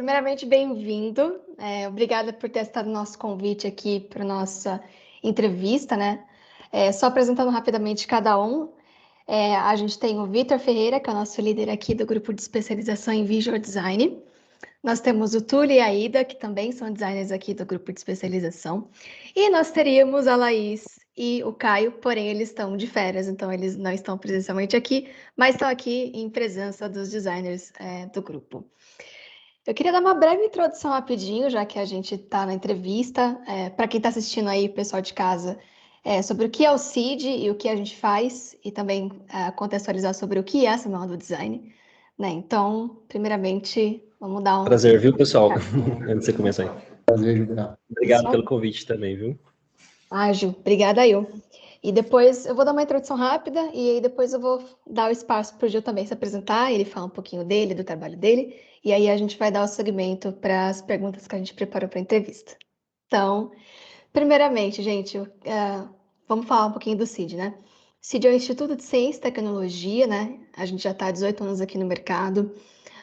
primeiramente, bem-vindo. Obrigada por ter aceitado o nosso convite aqui para nossa entrevista, né? Só apresentando rapidamente cada um, a gente tem o Vitor Ferreira, que é o nosso líder aqui do grupo de especialização em Visual Design. Nós temos o Túlio e a Ida, que também são designers aqui do grupo de especialização. E nós teríamos a Laís e o Caio, porém eles estão de férias, então eles não estão presencialmente aqui, mas estão aqui em presença dos designers do grupo. Eu queria dar uma breve introdução rapidinho, já que a gente está na entrevista, para quem está assistindo aí, pessoal de casa, sobre o que é o CID e o que a gente faz, e também contextualizar sobre o que é a Semana do Design, né? Então, primeiramente, vamos dar um... Prazer, viu, pessoal? Antes de você começar aí. Prazer, Julião. Obrigado pelo convite também, viu? Gil, obrigada eu. E depois eu vou dar uma introdução rápida e aí depois eu vou dar o espaço para o Gil também se apresentar, ele falar um pouquinho dele, do trabalho dele, e aí a gente vai dar o segmento para as perguntas que a gente preparou para a entrevista. Então, primeiramente, gente, vamos falar um pouquinho do CID, né? CID é o Instituto de Ciência e Tecnologia, né? A gente já está há 18 anos aqui no mercado,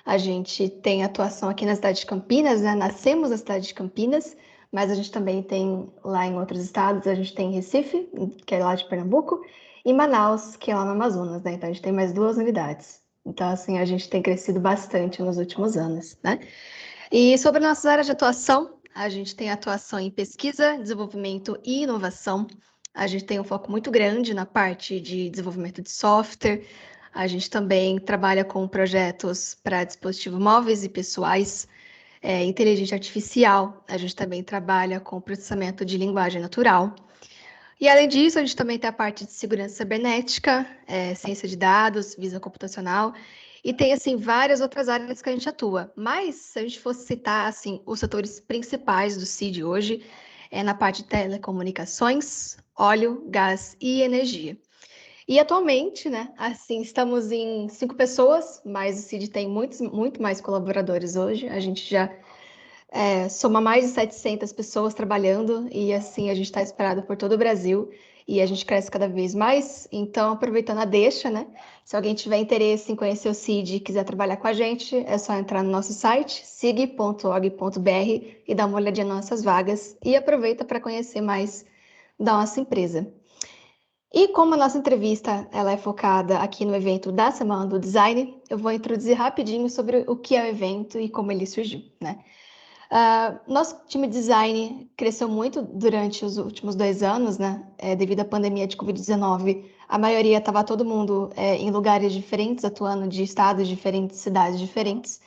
a gente tem atuação aqui na cidade de Campinas, né? Nascemos na cidade de Campinas, mas a gente também tem lá em outros estados, a gente tem Recife, que é lá de Pernambuco, e Manaus, que é lá no Amazonas, né? Então a gente tem mais 2 unidades. Então, assim, a gente tem crescido bastante nos últimos anos, né? E sobre nossas áreas de atuação, a gente tem atuação em pesquisa, desenvolvimento e inovação. A gente tem um foco muito grande na parte de desenvolvimento de software. A gente também trabalha com projetos para dispositivos móveis e pessoais, inteligência artificial. A gente também trabalha com processamento de linguagem natural. E além disso, a gente também tem a parte de segurança cibernética, ciência de dados, visão computacional, e tem assim várias outras áreas que a gente atua. Mas se a gente fosse citar assim os setores principais do CID hoje, é na parte de telecomunicações, óleo, gás e energia. E atualmente, né, assim, estamos em 5 pessoas, mas o CID tem muito mais colaboradores hoje. A gente já soma mais de 700 pessoas trabalhando e assim a gente está esperado por todo o Brasil e a gente cresce cada vez mais. Então, aproveitando a deixa, né? Se alguém tiver interesse em conhecer o CID e quiser trabalhar com a gente, é só entrar no nosso site, sig.org.br e dar uma olhadinha nas nossas vagas e aproveita para conhecer mais da nossa empresa. E como a nossa entrevista ela é focada aqui no evento da Semana do Design, eu vou introduzir rapidinho sobre o que é o evento e como ele surgiu, né? Nosso time de design cresceu muito durante os últimos 2 anos, né? Devido à pandemia de Covid-19, a maioria estava todo mundo em lugares diferentes, atuando de estados diferentes, cidades diferentes.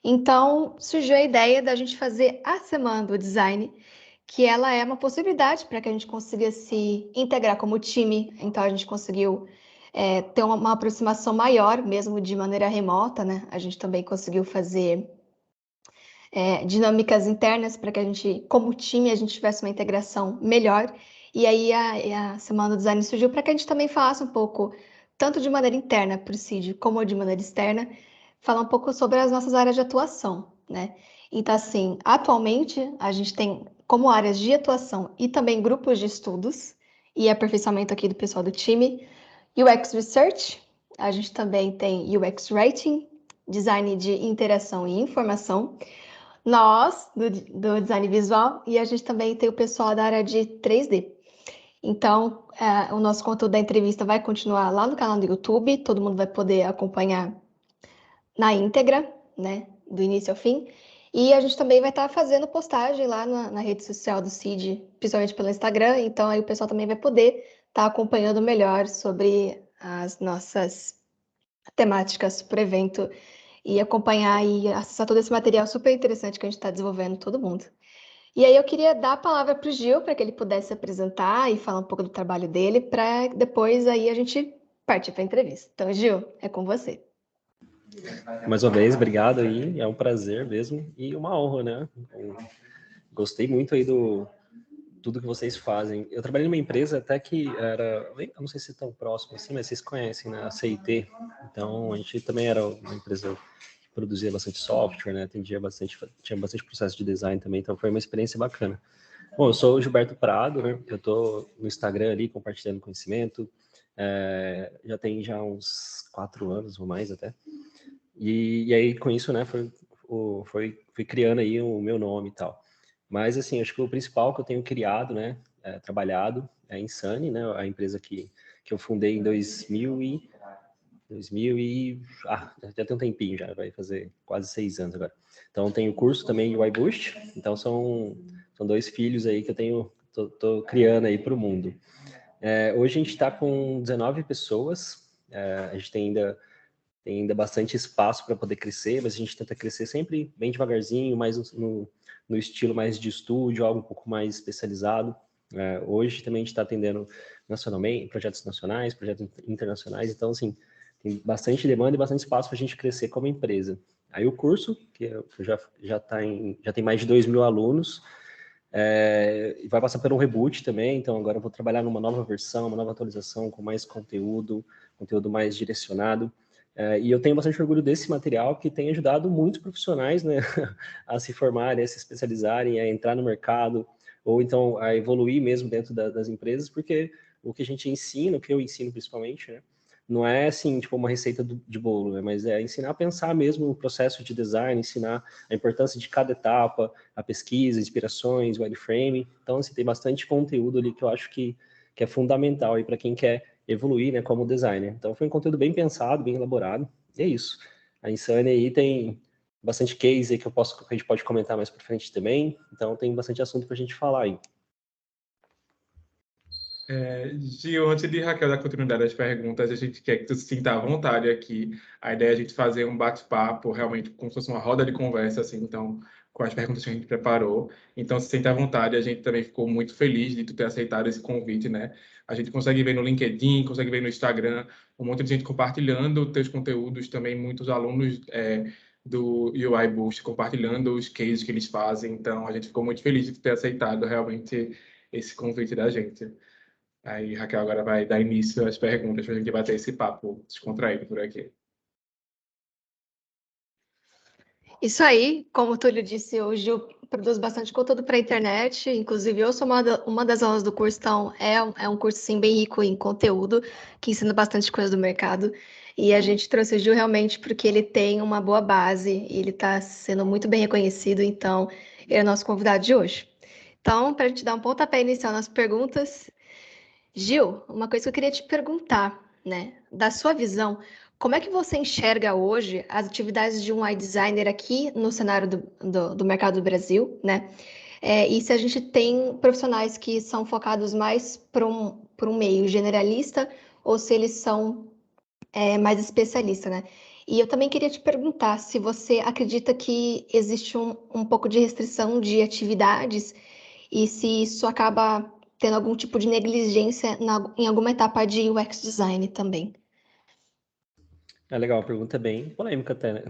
Então, surgiu a ideia da gente fazer a Semana do Design, que ela é uma possibilidade para que a gente consiga se integrar como time. Então, a gente conseguiu ter uma aproximação maior, mesmo de maneira remota, né? A gente também conseguiu fazer dinâmicas internas para que a gente, como time, a gente tivesse uma integração melhor. E aí a Semana do Design surgiu para que a gente também falasse um pouco, tanto de maneira interna para o CID, como de maneira externa, falar um pouco sobre as nossas áreas de atuação, né? Então, assim, atualmente a gente tem como áreas de atuação e também grupos de estudos e aperfeiçoamento aqui do pessoal do time, UX Research, a gente também tem UX Writing, design de interação e informação, nós, do design visual, e a gente também tem o pessoal da área de 3D. Então, o nosso conteúdo da entrevista vai continuar lá no canal do YouTube, todo mundo vai poder acompanhar na íntegra, né, do início ao fim. E a gente também vai estar fazendo postagem lá na rede social do CID, principalmente pelo Instagram, então aí o pessoal também vai poder estar acompanhando melhor sobre as nossas temáticas para o evento e acompanhar e acessar todo esse material super interessante que a gente está desenvolvendo todo mundo. E aí eu queria dar a palavra para o Gil, para que ele pudesse se apresentar e falar um pouco do trabalho dele, para depois aí a gente partir para a entrevista. Então, Gil, é com você. Mais uma vez, obrigado aí, é um prazer mesmo e uma honra, né? Gostei muito aí do tudo que vocês fazem. Eu trabalhei numa empresa até que era, eu não sei se é tão próximo assim, mas vocês conhecem, né? A CIT. Então, a gente também era uma empresa que produzia bastante software, né? Tinha bastante processo de design também, então foi uma experiência bacana. Bom, eu sou o Gilberto Prado, né? Eu tô no Instagram ali compartilhando conhecimento. Já tem uns 4 anos ou mais até. E aí, com isso, né, foi fui criando aí o meu nome e tal. Mas, assim, acho que o principal que eu tenho criado, né, trabalhado, é a Insane, né, a empresa que eu fundei em 2000 e... já tem um tempinho já, vai fazer quase 6 anos agora. Então, tem o curso também UI Boost, então são 2 filhos aí que eu tô criando aí para o mundo. Hoje a gente está com 19 pessoas, a gente tem ainda bastante espaço para poder crescer, mas a gente tenta crescer sempre bem devagarzinho, mais no estilo mais de estúdio, algo um pouco mais especializado. Hoje também a gente está atendendo nacionalmente, projetos nacionais, projetos internacionais, então, assim, tem bastante demanda e bastante espaço para a gente crescer como empresa. Aí o curso, que já tem mais de 2.000 alunos, vai passar por um reboot também, então agora eu vou trabalhar numa nova versão, uma nova atualização com mais conteúdo mais direcionado. E eu tenho bastante orgulho desse material que tem ajudado muitos profissionais, né, a se formarem, a se especializarem, a entrar no mercado, ou então a evoluir mesmo dentro das empresas, porque o que a gente ensina, o que eu ensino principalmente, né, não é assim, tipo, uma receita de bolo, né, mas é ensinar a pensar mesmo no processo de design, ensinar a importância de cada etapa, a pesquisa, inspirações, wireframe. Então, assim, tem bastante conteúdo ali que eu acho que é fundamental aí para quem quer evoluir, né, como designer. Então, foi um conteúdo bem pensado, bem elaborado, e é isso. A Insane aí tem bastante case aí que a gente pode comentar mais para frente também, então tem bastante assunto para a gente falar aí. Gil, antes de Raquel dar continuidade às perguntas, a gente quer que tu se sinta à vontade aqui. A ideia é a gente fazer um bate-papo, realmente como se fosse uma roda de conversa, assim, então, com as perguntas que a gente preparou. Então, se sinta à vontade, a gente também ficou muito feliz de tu ter aceitado esse convite, né? A gente consegue ver no LinkedIn, consegue ver no Instagram, um monte de gente compartilhando teus conteúdos, também muitos alunos do UI Boost compartilhando os cases que eles fazem. Então, a gente ficou muito feliz de tu ter aceitado realmente esse convite da gente. Aí, Raquel agora vai dar início às perguntas para a gente bater esse papo descontraído por aqui. Isso aí, como o Túlio disse, hoje eu produzo bastante conteúdo para a internet, inclusive eu sou uma das aulas do curso, então é um curso sim, bem rico em conteúdo, que ensina bastante coisa do mercado, e a gente trouxe o Gil realmente porque ele tem uma boa base, e ele está sendo muito bem reconhecido, então ele é nosso convidado de hoje. Então, para a gente dar um pontapé inicial nas perguntas, Gil, uma coisa que eu queria te perguntar, né? Da sua visão, como é que você enxerga hoje as atividades de um UI designer aqui no cenário do mercado do Brasil, né? E se a gente tem profissionais que são focados mais para um meio generalista ou se eles são mais especialistas, né? E eu também queria te perguntar se você acredita que existe um pouco de restrição de atividades e se isso acaba tendo algum tipo de negligência em alguma etapa de UX design também. Legal, a pergunta é bem polêmica até, né?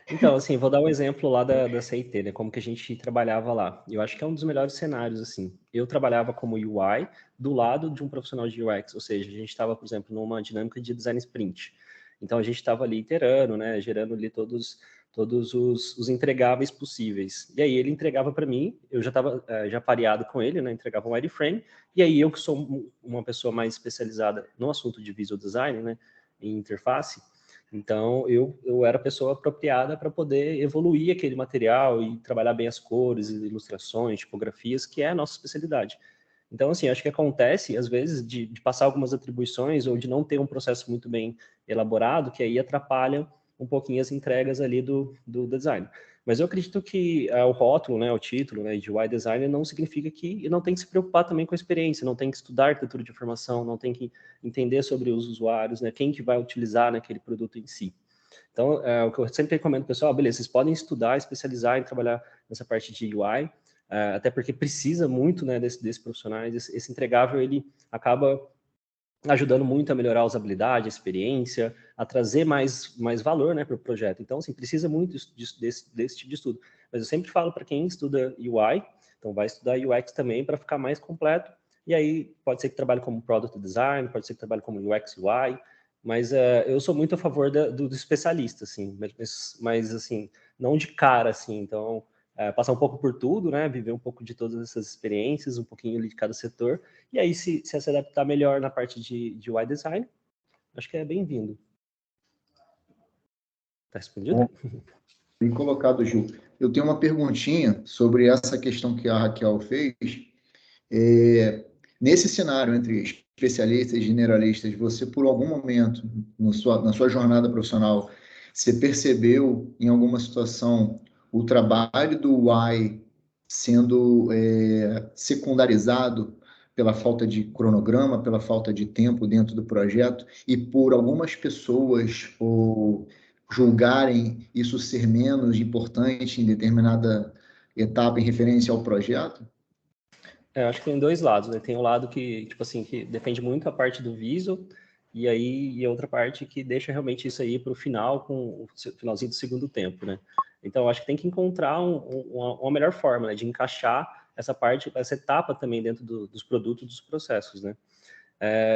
Então, assim, vou dar um exemplo lá da CIT, né? Como que a gente trabalhava lá. Eu acho que é um dos melhores cenários, assim. Eu trabalhava como UI do lado de um profissional de UX, ou seja, a gente estava, por exemplo, numa dinâmica de design sprint. Então, a gente estava ali iterando, né? Gerando ali todos os entregáveis possíveis. E aí ele entregava para mim, eu já estava já pareado com ele, né? Entregava um wireframe, e aí eu que sou uma pessoa mais especializada no assunto de visual design, né? Em interface, então, eu era a pessoa apropriada para poder evoluir aquele material e trabalhar bem as cores, ilustrações, tipografias, que é a nossa especialidade. Então, assim, acho que acontece, às vezes, de passar algumas atribuições ou de não ter um processo muito bem elaborado, que aí atrapalha um pouquinho as entregas ali do design. Mas eu acredito que o rótulo, né, o título, né, de UI Designer não significa que não tem que se preocupar também com a experiência, não tem que estudar arquitetura de informação, não tem que entender sobre os usuários, né, quem que vai utilizar naquele produto em si. Então, o que eu sempre recomendo, pessoal, beleza, vocês podem estudar, especializar em trabalhar nessa parte de UI, até porque precisa muito, né, desses profissionais, esse entregável, ele acaba ajudando muito a melhorar a usabilidade, a experiência, a trazer mais valor, né, para o projeto. Então, assim, precisa muito desse tipo de estudo. Mas eu sempre falo para quem estuda UI, então vai estudar UX também para ficar mais completo. E aí pode ser que trabalhe como Product Design, pode ser que trabalhe como UX UI, mas eu sou muito a favor do especialista, assim, mas assim, não de cara, assim. Então, passar um pouco por tudo, né, viver um pouco de todas essas experiências, um pouquinho de cada setor, e aí se adaptar melhor na parte de UI design, acho que é bem-vindo. Tá respondido? Bem colocado, Gil. Eu tenho uma perguntinha sobre essa questão que a Raquel fez. Nesse cenário entre especialistas e generalistas, você, por algum momento, na sua jornada profissional, você percebeu, em alguma situação, o trabalho do Y sendo secundarizado pela falta de cronograma, pela falta de tempo dentro do projeto, e por algumas pessoas julgarem isso ser menos importante em determinada etapa em referência ao projeto? Acho que tem dois lados, né? Tem um lado que, tipo assim, que depende muito a parte do visual, e outra parte que deixa realmente isso aí para o final, com o finalzinho do segundo tempo, né? Então, acho que tem que encontrar uma melhor forma, né, de encaixar essa parte, essa etapa também dentro dos produtos, dos processos, né?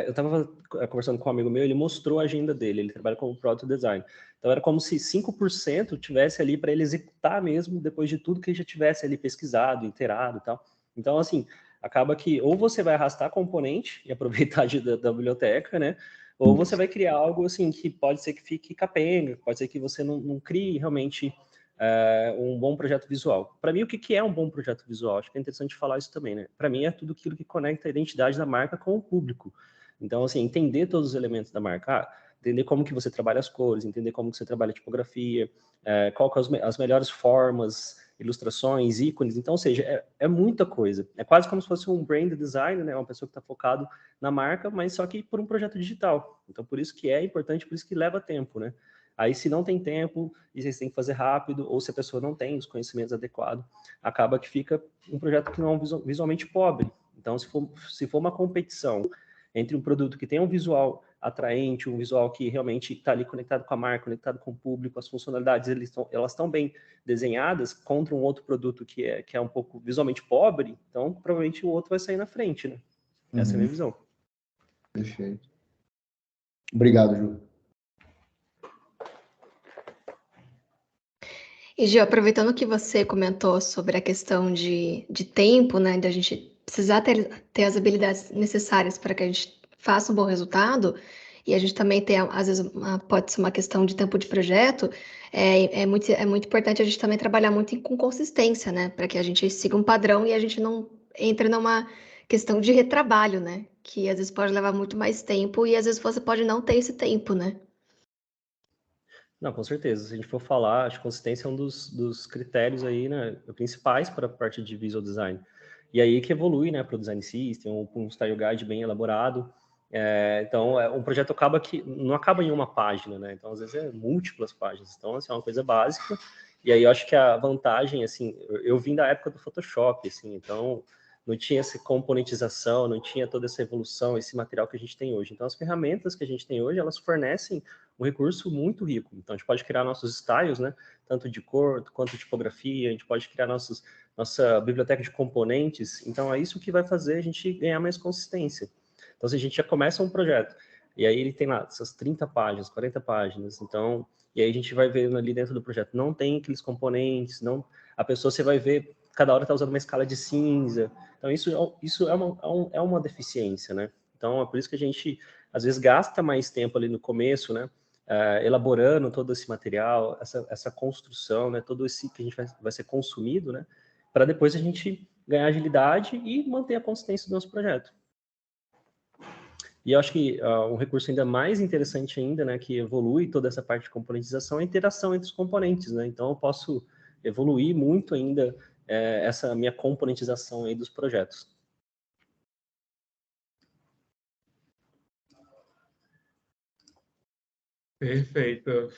Eu estava conversando com um amigo meu, ele mostrou a agenda dele, ele trabalha como Product Design. Então, era como se 5% tivesse ali para ele executar mesmo, depois de tudo que ele já tivesse ali pesquisado, inteirado e tal. Então, assim, acaba que ou você vai arrastar componente e aproveitar da biblioteca, né? Ou você vai criar algo, assim, que pode ser que fique capenga, pode ser que você não crie realmente um bom projeto visual. Para mim, o que é um bom projeto visual? Acho que é interessante falar isso também, né? Para mim, é tudo aquilo que conecta a identidade da marca com o público. Então, assim, entender todos os elementos da marca, entender como que você trabalha as cores, entender como que você trabalha a tipografia, qual que são as melhores formas, ilustrações, ícones. Então, ou seja, é muita coisa. É quase como se fosse um brand design, né? Uma pessoa que está focado na marca, mas só que por um projeto digital. Então, por isso que é importante, por isso que leva tempo, né? Aí, se não tem tempo, e vocês têm que fazer rápido, ou se a pessoa não tem os conhecimentos adequados, acaba que fica um projeto que não é visualmente pobre. Então, se for uma competição entre um produto que tem um visual atraente, um visual que realmente está ali conectado com a marca, conectado com o público, as funcionalidades elas estão bem desenhadas, contra um outro produto que é um pouco visualmente pobre, então provavelmente o outro vai sair na frente, né? Essa é a minha visão. Perfeito. Obrigado, Ju. E, Gil, aproveitando que você comentou sobre a questão de tempo, né, da gente precisar ter as habilidades necessárias para que a gente faça um bom resultado, e a gente também tem, às vezes, pode ser uma questão de tempo de projeto, é muito importante a gente também trabalhar muito com consistência, né, para que a gente siga um padrão e a gente não entre numa questão de retrabalho, né, que às vezes pode levar muito mais tempo e às vezes você pode não ter esse tempo, né? Não, com certeza. Se a gente for falar, acho que consistência é um dos critérios aí, né, principais para a parte de visual design. E aí que evolui, né, para o design system, um style guide bem elaborado. Então, um projeto não acaba em uma página, né? Então, às vezes, é múltiplas páginas. Então, assim, é uma coisa básica. E aí, eu acho que a vantagem, assim, eu vim da época do Photoshop, assim, então não tinha essa componentização, não tinha toda essa evolução, esse material que a gente tem hoje. Então, as ferramentas que a gente tem hoje, elas fornecem um recurso muito rico. Então, a gente pode criar nossos styles, né? Tanto de cor quanto de tipografia, a gente pode criar nossa biblioteca de componentes. Então, é isso que vai fazer a gente ganhar mais consistência. Então, se a gente já começa um projeto, e aí ele tem lá essas 30 páginas, 40 páginas, então, e aí a gente vai vendo ali dentro do projeto, não tem aqueles componentes, a pessoa você vai ver, cada hora está usando uma escala de cinza, então isso é uma deficiência, né? Então, é por isso que a gente, às vezes, gasta mais tempo ali no começo, né? Elaborando todo esse material, essa construção, né? Todo esse que a gente vai ser consumido, né? Para depois a gente ganhar agilidade e manter a consistência do nosso projeto. E eu acho que um recurso ainda mais interessante ainda, né, que evolui toda essa parte de componentização, é a interação entre os componentes, né? Então, eu posso evoluir muito ainda essa minha componentização aí dos projetos. Perfeito.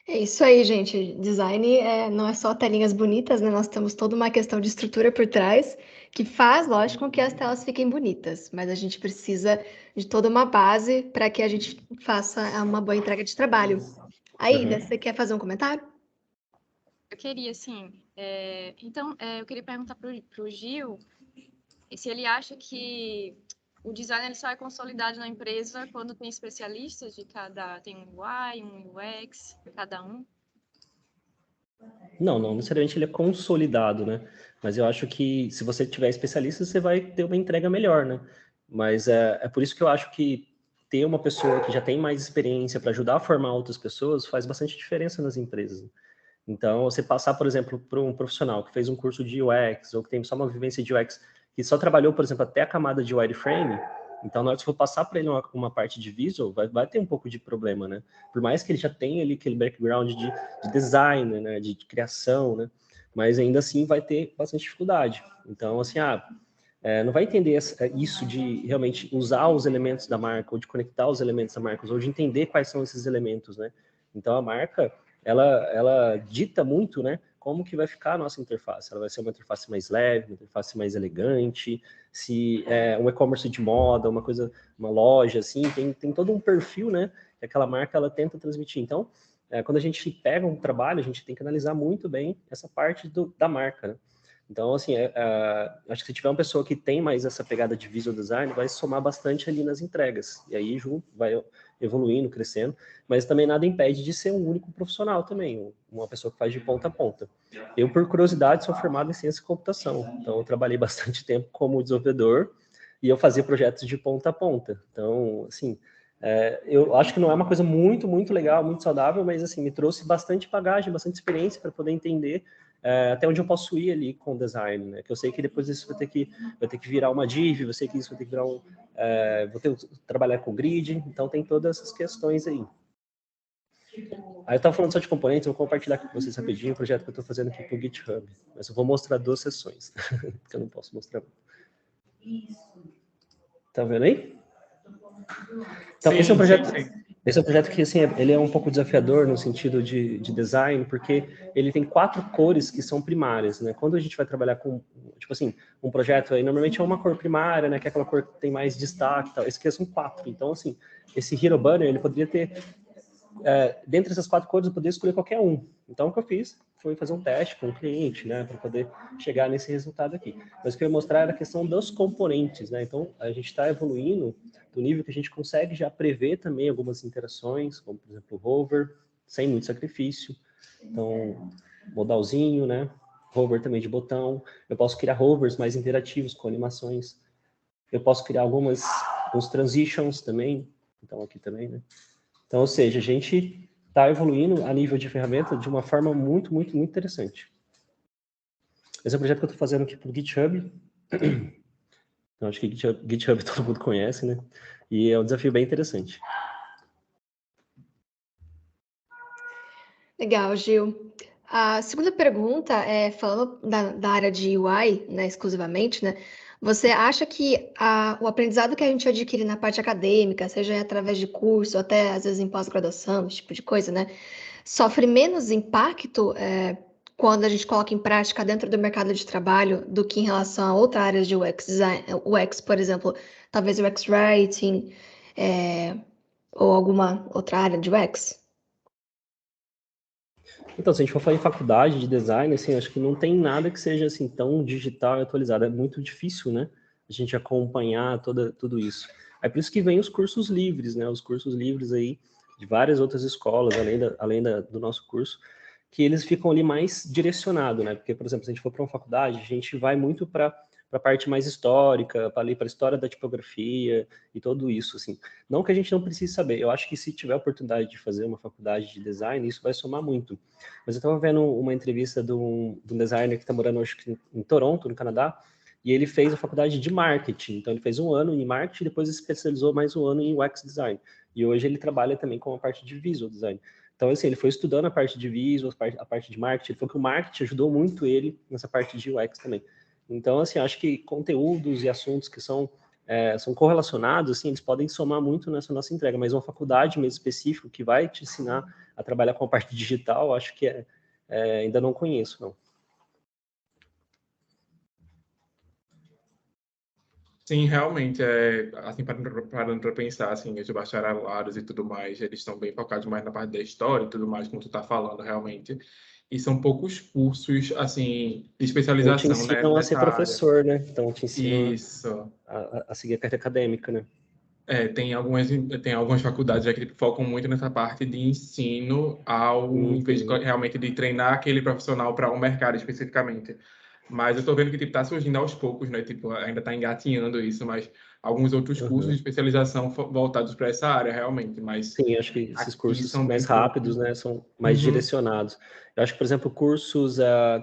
É isso aí, gente. Design não é só telinhas bonitas, né? Nós temos toda uma questão de estrutura por trás que faz, lógico, com que as telas fiquem bonitas, mas a gente precisa de toda uma base para que a gente faça uma boa entrega de trabalho. Aida, você quer fazer um comentário? Eu queria, sim. Então, eu queria perguntar para o Gil se ele acha que o design ele só é consolidado na empresa quando tem especialistas tem um UI, um UX, cada um. Não necessariamente ele é consolidado, né? Mas eu acho que se você tiver especialista, você vai ter uma entrega melhor, né? Mas é por isso que eu acho que ter uma pessoa que já tem mais experiência para ajudar a formar outras pessoas faz bastante diferença nas empresas. Então, você passar, por exemplo, para um profissional que fez um curso de UX ou que tem só uma vivência de UX, que só trabalhou, por exemplo, até a camada de wireframe, então, na hora que você for passar para ele uma parte de visual, vai ter um pouco de problema, né? Por mais que ele já tenha ali aquele background de design, né? De criação, né? Mas ainda assim vai ter bastante dificuldade. Então, assim, não vai entender isso de realmente usar os elementos da marca, ou de conectar os elementos da marca, ou de entender quais são esses elementos, né? Então, a marca, ela dita muito, né, como que vai ficar a nossa interface. Ela vai ser uma interface mais leve, uma interface mais elegante, se é um e-commerce de moda, uma loja, assim, tem todo um perfil, né, que aquela marca, ela tenta transmitir. Então, quando a gente pega um trabalho, a gente tem que analisar muito bem essa parte da marca, né? Então, assim, acho que se tiver uma pessoa que tem mais essa pegada de visual design, vai somar bastante ali nas entregas. E aí, junto, vai evoluindo, crescendo. Mas também nada impede de ser um único profissional também, uma pessoa que faz de ponta a ponta. Eu, por curiosidade, sou formado em ciência e computação. Então, eu trabalhei bastante tempo como desenvolvedor e eu fazia projetos de ponta a ponta. Então, assim, eu acho que não é uma coisa muito, muito legal, muito saudável, mas, assim, me trouxe bastante bagagem, bastante experiência para poder entender até onde eu posso ir ali com o design, né? Que eu sei que depois isso vai ter que virar uma div, eu sei que isso vai ter que virar vou ter que trabalhar com grid, então tem todas essas questões aí. Aí eu estava falando só de componentes, eu vou compartilhar com vocês rapidinho o projeto que eu estou fazendo aqui para o GitHub, mas eu vou mostrar 2 sessões, que eu não posso mostrar. Tá vendo aí? Então, sim, esse é um projeto... Sim. Esse é um projeto que, assim, ele é um pouco desafiador no sentido de design, porque ele tem 4 cores que são primárias, né? Quando a gente vai trabalhar com, tipo assim, um projeto aí, normalmente é uma cor primária, né? Que é aquela cor que tem mais destaque e tal. Esse aqui são 4. Então, assim, esse Hero Banner, ele poderia ter... dentre essas 4 cores, eu poderia escolher qualquer um. Então, o que eu fiz foi fazer um teste com o cliente, né? Para poder chegar nesse resultado aqui. Mas o que eu ia mostrar era a questão dos componentes, né? Então, a gente está evoluindo do nível que a gente consegue já prever também algumas interações, como, por exemplo, o hover, sem muito sacrifício. Então, modalzinho, né? Hover também de botão. Eu posso criar hovers mais interativos com animações. Eu posso criar alguns transitions também. Então, aqui também, né? Então, ou seja, a gente está evoluindo a nível de ferramenta de uma forma muito, muito, muito interessante. Esse é o projeto que eu estou fazendo aqui para o GitHub. Então, acho que GitHub todo mundo conhece, né? E é um desafio bem interessante. Legal, Gil. A segunda pergunta é, falando da área de UI, né, exclusivamente, né? Você acha que o aprendizado que a gente adquire na parte acadêmica, seja através de curso, ou até às vezes em pós-graduação, esse tipo de coisa, né? Sofre menos impacto quando a gente coloca em prática dentro do mercado de trabalho do que em relação a outra área de UX design, UX, por exemplo, talvez UX Writing, ou alguma outra área de UX? Então, se a gente for falar em faculdade de design, assim, acho que não tem nada que seja assim tão digital e atualizado. É muito difícil, né? A gente acompanhar tudo isso. É por isso que vem os cursos livres, né? Os cursos livres aí de várias outras escolas, além do nosso curso, que eles ficam ali mais direcionados, né? Porque, por exemplo, se a gente for para uma faculdade, a gente vai muito para a parte mais histórica, para a história da tipografia e tudo isso, assim. Não que a gente não precise saber. Eu acho que se tiver a oportunidade de fazer uma faculdade de design, isso vai somar muito. Mas eu estava vendo uma entrevista de um designer que está morando, acho que em Toronto, no Canadá, e ele fez a faculdade de marketing. Então, ele fez 1 ano em marketing e depois especializou mais 1 ano em UX design. E hoje ele trabalha também com a parte de visual design. Então, assim, ele foi estudando a parte de visual, a parte de marketing. Ele falou que o marketing ajudou muito ele nessa parte de UX também. Então, assim, acho que conteúdos e assuntos que são correlacionados, assim, eles podem somar muito nessa nossa entrega, mas uma faculdade mesmo específica que vai te ensinar a trabalhar com a parte digital, acho que ainda não conheço, não. Sim, realmente, assim, parando para pensar, assim, os bacharelados e tudo mais, eles estão bem focados mais na parte da história e tudo mais, como tu está falando, realmente. E são poucos cursos, assim, de especialização, né, Então te ensinam a ser nessa área. professor, né? Então te ensinam Isso. a seguir a carreira acadêmica, né? Tem algumas faculdades aqui que focam muito nessa parte de ensino em vez de realmente de treinar aquele profissional para um mercado especificamente. Mas eu estou vendo que está surgindo aos poucos, né? Tipo, ainda está engatinhando isso, mas alguns outros cursos Uhum. de especialização voltados para essa área, realmente, mas Sim, acho que esses aqui cursos são mais bem rápidos, né, são mais Uhum. direcionados. Eu acho que, por exemplo, cursos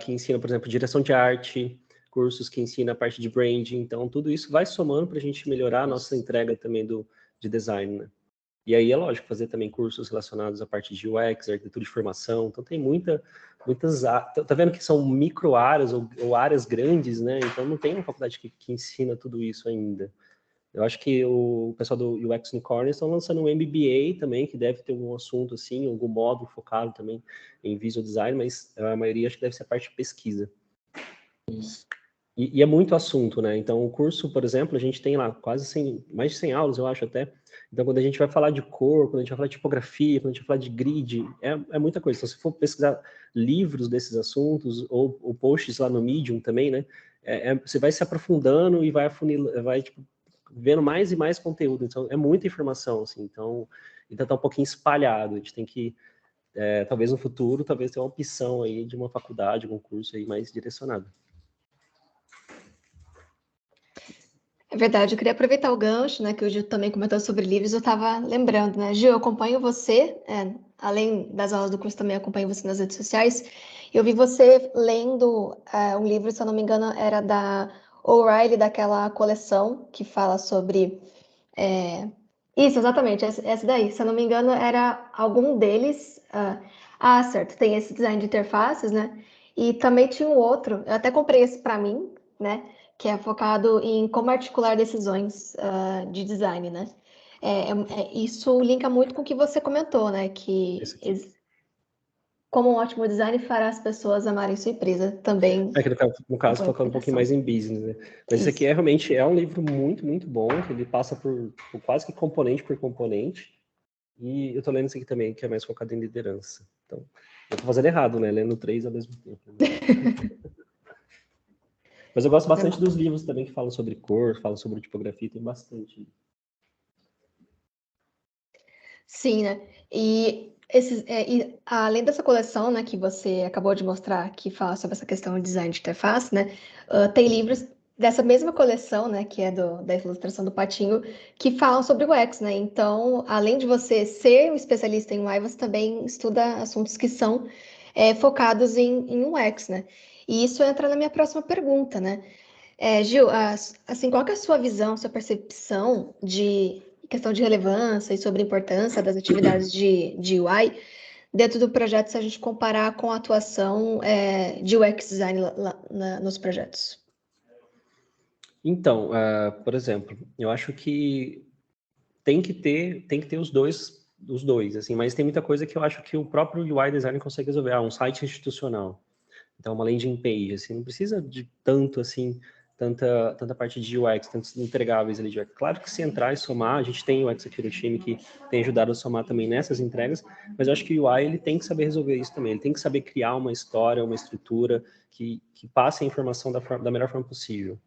que ensinam, por exemplo, direção de arte, cursos que ensinam a parte de branding, então tudo isso vai somando para a gente melhorar a nossa entrega também de design, né? E aí é lógico, fazer também cursos relacionados à parte de UX, arquitetura de formação, então tem muitas tá vendo que são micro áreas ou áreas grandes, né? Então não tem uma faculdade que ensina tudo isso ainda. Eu acho que o pessoal do UX Unicorn estão lançando um MBA também, que deve ter algum assunto assim, algum módulo focado também em visual design, mas a maioria acho que deve ser a parte de pesquisa. Isso. E é muito assunto, né? Então, o curso, por exemplo, a gente tem lá quase 100, mais de 100 aulas, eu acho até. Então, quando a gente vai falar de cor, quando a gente vai falar de tipografia, quando a gente vai falar de grid, é muita coisa. Então, se for pesquisar livros desses assuntos, ou posts lá no Medium também, né? Você vai se aprofundando e vai afunilando, vai, tipo, vendo mais e mais conteúdo. Então, é muita informação, assim. Então tá um pouquinho espalhado. A gente tem que, talvez no futuro, talvez ter uma opção aí de uma faculdade, algum curso aí mais direcionado. É verdade, eu queria aproveitar o gancho, né, que o Gil também comentou sobre livros, eu estava lembrando, né, Gil, eu acompanho você, além das aulas do curso, também acompanho você nas redes sociais, eu vi você lendo um livro, se eu não me engano, era da O'Reilly, daquela coleção que fala sobre... Isso, exatamente, essa daí, se eu não me engano, era algum deles... certo, tem esse design de interfaces, né, e também tinha um outro, eu até comprei esse para mim, né, que é focado em como articular decisões de design, né? Isso linka muito com o que você comentou, né? Que como um ótimo design fará as pessoas amarem sua empresa também. Que no caso focando um pouquinho mais em business, né? Mas esse aqui realmente é um livro muito, muito bom, que ele passa por quase que componente por componente. E eu tô lendo esse aqui também, que é mais focado em liderança. Então, eu tô fazendo errado, né? Lendo 3 ao mesmo tempo. Né? Mas eu gosto bastante dos livros também que falam sobre cor, falam sobre tipografia, tem bastante. Sim, né? E além dessa coleção, né, que você acabou de mostrar, que fala sobre essa questão de design de interface, né, tem livros dessa mesma coleção, né, que é da ilustração do Patinho, que falam sobre o UX, né? Então, além de você ser um especialista em UI, você também estuda assuntos que são focados em UX, né? E isso entra na minha próxima pergunta, né? Gil, assim, qual que é a sua visão, sua percepção de questão de relevância e sobre a importância das atividades de UI dentro do projeto, se a gente comparar com a atuação de UX design nos projetos? Então, por exemplo, eu acho que tem que ter os dois, assim, mas tem muita coisa que eu acho que o próprio UI design consegue resolver. Um site institucional, então uma landing page, assim, não precisa de tanto, assim, tanta parte de UX, tantos entregáveis ali de UX. Claro que se entrar e somar, a gente tem o UX aqui no time que tem ajudado a somar também nessas entregas, mas eu acho que o UI ele tem que saber resolver isso também, ele tem que saber criar uma história, uma estrutura que passe a informação da melhor forma possível.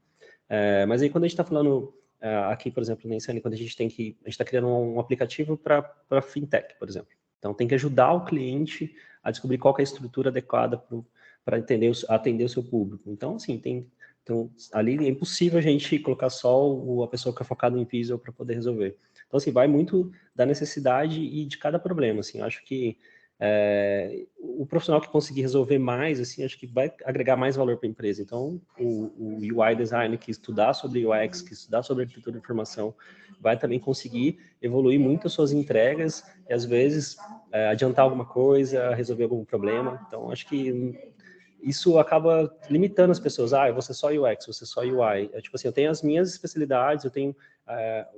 Mas aí quando a gente está falando aqui, por exemplo, na Insane, quando a gente está criando um aplicativo para fintech, por exemplo. Então tem que ajudar o cliente a descobrir qual que é a estrutura adequada para atender o seu público. Então, assim, então, ali é impossível a gente colocar só a pessoa que é focada em visual para poder resolver. Então, assim, vai muito da necessidade e de cada problema, assim. Eu acho que o profissional que conseguir resolver mais, assim, acho que vai agregar mais valor para a empresa. Então, o UI design que estudar sobre UX, que estudar sobre arquitetura de informação, vai também conseguir evoluir muito as suas entregas e, às vezes, adiantar alguma coisa, resolver algum problema. Então, acho que isso acaba limitando as pessoas. Eu vou ser só UX, vou ser só UI. Tipo assim, eu tenho as minhas especialidades, eu tenho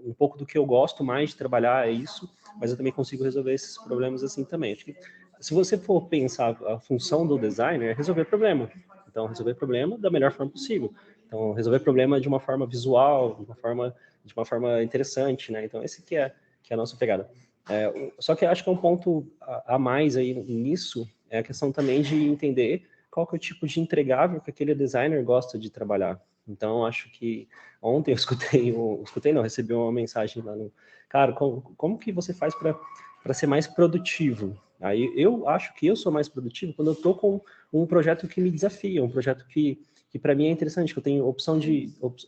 um pouco do que eu gosto mais de trabalhar, é isso, mas eu também consigo resolver esses problemas assim também. Acho que, se você for pensar a função do designer, é resolver problema. Então, resolver problema da melhor forma possível. Então, resolver problema de uma forma visual, de uma forma interessante, né? Então, esse que é a nossa pegada. Só que eu acho que é um ponto a mais aí nisso, é a questão também de entender qual que é o tipo de entregável que aquele designer gosta de trabalhar. Então, acho que ontem eu recebi uma mensagem lá no... Cara, como que você faz para ser mais produtivo? Aí eu acho que eu sou mais produtivo quando eu estou com um projeto que me desafia, um projeto que que para mim é interessante, que eu tenho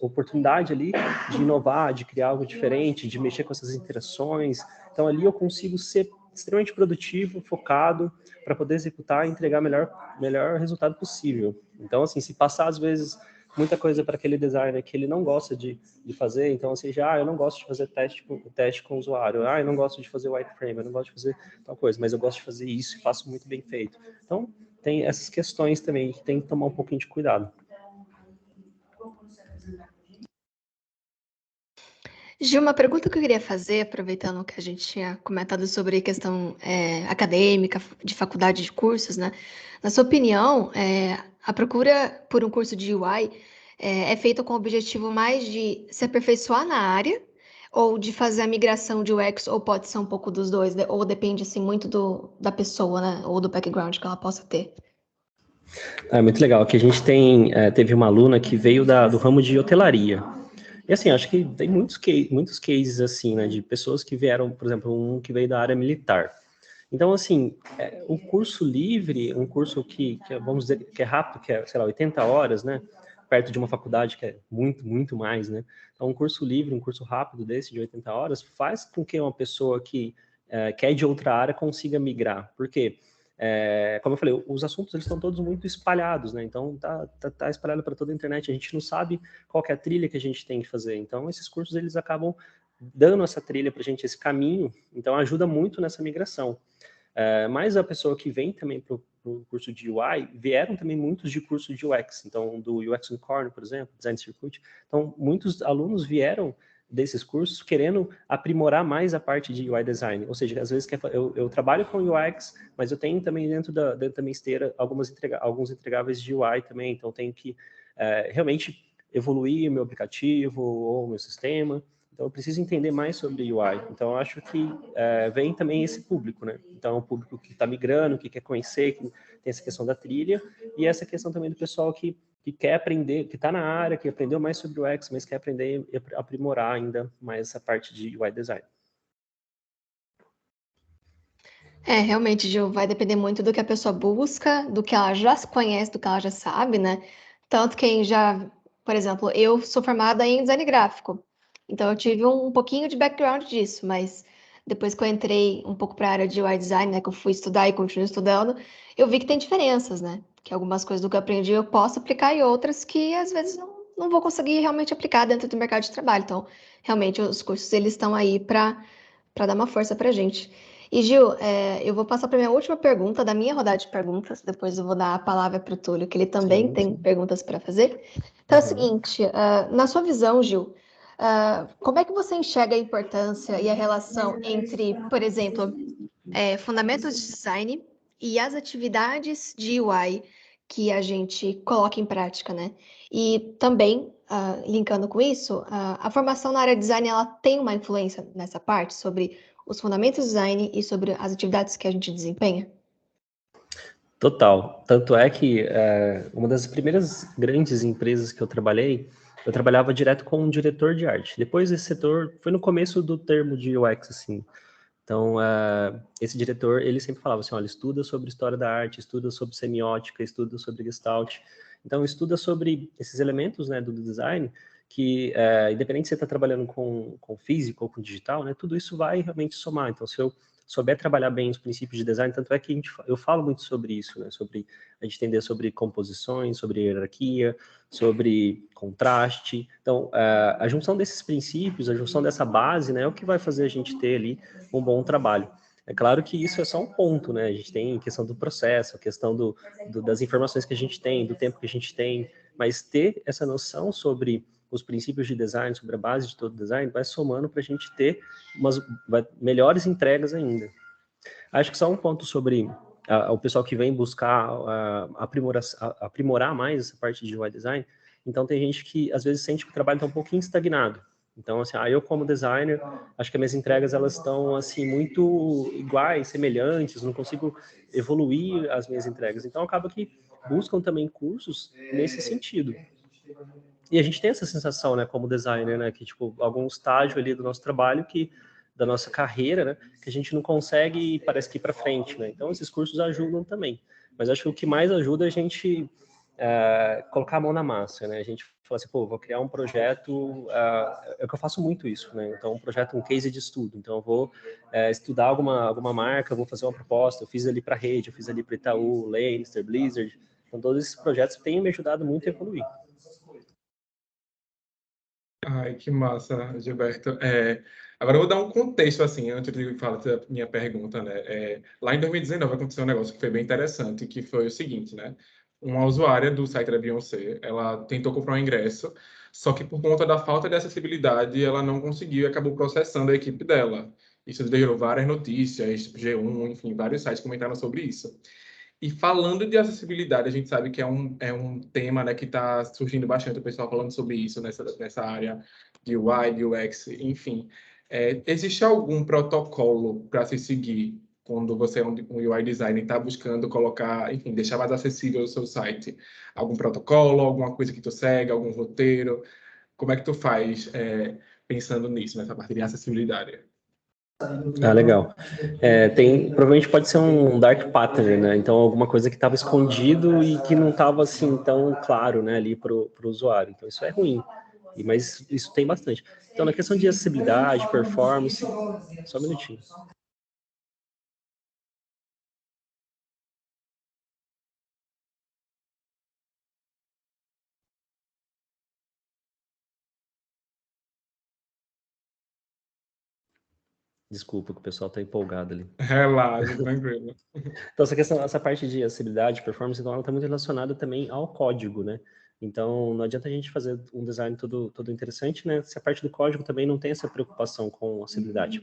oportunidade ali de inovar, de criar algo diferente, de mexer com essas interações. Então ali eu consigo ser extremamente produtivo, focado, para poder executar e entregar o melhor resultado possível. Então, assim, se passar às vezes muita coisa para aquele designer que ele não gosta de fazer, então assim, eu não gosto de fazer teste com o usuário, eu não gosto de fazer wireframe, eu não gosto de fazer tal coisa, mas eu gosto de fazer isso e faço muito bem feito. Então, tem essas questões também que tem que tomar um pouquinho de cuidado. Gil, uma pergunta que eu queria fazer, aproveitando que a gente tinha comentado sobre questão acadêmica, de faculdade de cursos, né? Na sua opinião, a procura por um curso de UI é feita com o objetivo mais de se aperfeiçoar na área ou de fazer a migração de UX, ou pode ser um pouco dos dois, né? Ou depende assim, muito da pessoa, né? Ou do background que ela possa ter? É muito legal que a gente teve uma aluna que veio do ramo de hotelaria. E assim, acho que tem muitos cases assim, né, de pessoas que vieram, por exemplo, um que veio da área militar. Então, assim, um curso livre, um curso que vamos dizer, que é rápido, que é, sei lá, 80 horas, né, perto de uma faculdade que é muito, muito mais, né. Então, um curso livre, um curso rápido desse, de 80 horas, faz com que uma pessoa que é de outra área consiga migrar. Por quê? Como eu falei, os assuntos eles estão todos muito espalhados, né? Então tá espalhado para toda a internet. A gente não sabe qual que é a trilha que a gente tem que fazer. Então esses cursos eles acabam dando essa trilha para a gente, esse caminho. Então ajuda muito nessa migração. Mas a pessoa que vem também para o curso de UI, vieram também muitos de curso de UX. Então do UX Unicorn, por exemplo, Design Circuit. Então muitos alunos vieram desses cursos querendo aprimorar mais a parte de UI design, ou seja, às vezes eu trabalho com UX, mas eu tenho também dentro da minha esteira alguns entregáveis de UI também, então tenho que realmente evoluir o meu aplicativo ou o meu sistema, então eu preciso entender mais sobre UI, então eu acho que vem também esse público, né? Então é um público que está migrando, que quer conhecer, que tem essa questão da trilha, e essa questão também do pessoal que quer aprender, que está na área, que aprendeu mais sobre o UX, mas quer aprender e aprimorar ainda mais essa parte de UI design. Realmente, Gil, vai depender muito do que a pessoa busca, do que ela já se conhece, do que ela já sabe, né? Tanto quem já, por exemplo, eu sou formada em design gráfico, então eu tive um pouquinho de background disso, mas depois que eu entrei um pouco para a área de UI design, né, que eu fui estudar e continuo estudando, eu vi que tem diferenças, né? Que algumas coisas do que eu aprendi eu posso aplicar e outras que às vezes não vou conseguir realmente aplicar dentro do mercado de trabalho. Então, realmente, os cursos eles estão aí para dar uma força para a gente. E, Gil, eu vou passar para a minha última pergunta da minha rodada de perguntas, depois eu vou dar a palavra para o Túlio, que ele também tem perguntas para fazer. Então, é o seguinte, na sua visão, Gil, como é que você enxerga a importância e a relação entre, por exemplo, fundamentos de design e as atividades de UI que a gente coloca em prática, né? E também, linkando com isso, a formação na área de design, ela tem uma influência nessa parte sobre os fundamentos de design e sobre as atividades que a gente desempenha? Total. Tanto é que uma das primeiras grandes empresas que eu trabalhava direto com um diretor de arte. Depois esse setor, foi no começo do termo de UX, assim. Então, esse diretor, ele sempre falava assim, olha, estuda sobre história da arte, estuda sobre semiótica, estuda sobre Gestalt. Então, estuda sobre esses elementos, né, do design, que, independente se você está trabalhando com físico ou com digital, né, tudo isso vai realmente somar. Então, se eu souber trabalhar bem os princípios de design, tanto é que eu falo muito sobre isso, né, sobre a gente entender sobre composições, sobre hierarquia, sobre contraste. Então, a junção desses princípios, a junção dessa base, né, é o que vai fazer a gente ter ali um bom trabalho. É claro que isso é só um ponto, né? A gente tem a questão do processo, a questão das informações que a gente tem, do tempo que a gente tem, mas ter essa noção sobre os princípios de design, sobre a base de todo design, vai somando para a gente ter melhores entregas ainda. Acho que só um ponto sobre o pessoal que vem buscar aprimorar mais essa parte de UI design. Então, tem gente que às vezes sente que o trabalho está um pouquinho estagnado. Então, assim, eu como designer, acho que as minhas entregas elas estão assim muito iguais, semelhantes, não consigo evoluir as minhas entregas. Então, acaba que buscam também cursos nesse sentido. E a gente tem essa sensação, né, como designer, né, que tipo algum estágio ali do nosso trabalho da nossa carreira, né, que a gente não consegue, parece que ir para frente, né? Então esses cursos ajudam também. Mas acho que o que mais ajuda é a gente colocar a mão na massa, né? A gente fala assim, pô, vou criar um projeto, é o que eu faço muito isso, né? Então, um projeto, um case de estudo. Então, eu vou estudar alguma marca, eu vou fazer uma proposta, eu fiz ali para a rede, eu fiz ali para Itaú, Lannister, Blizzard. Então, todos esses projetos têm me ajudado muito a evoluir. Ai, que massa, Gilberto. Agora eu vou dar um contexto, assim, antes de falar da minha pergunta, né? Lá em 2019 aconteceu um negócio que foi bem interessante, que foi o seguinte, né? Uma usuária do site da Beyoncé, ela tentou comprar um ingresso, só que por conta da falta de acessibilidade, ela não conseguiu e acabou processando a equipe dela. Isso gerou várias notícias, tipo G1, enfim, vários sites comentaram sobre isso. E falando de acessibilidade, a gente sabe que é um tema, né, que está surgindo bastante, o pessoal falando sobre isso nessa área de UI, de UX, enfim. Existe algum protocolo para se seguir quando você é um UI designer e está buscando colocar, enfim, deixar mais acessível o seu site? Algum protocolo, alguma coisa que tu segue, algum roteiro? Como é que tu faz pensando nisso, nessa parte de acessibilidade? Legal. Provavelmente pode ser um dark pattern, né? Então, alguma coisa que estava escondido e que não estava assim tão claro, né, ali para o usuário. Então, isso é ruim. Mas isso tem bastante. Então, na questão de acessibilidade, performance, só um minutinho. Desculpa, que o pessoal está empolgado ali. Relaxa, tranquilo. Então, essa parte de acessibilidade, performance, então, ela está muito relacionada também ao código, né? Então, não adianta a gente fazer um design todo interessante, né? Se a parte do código também não tem essa preocupação com acessibilidade.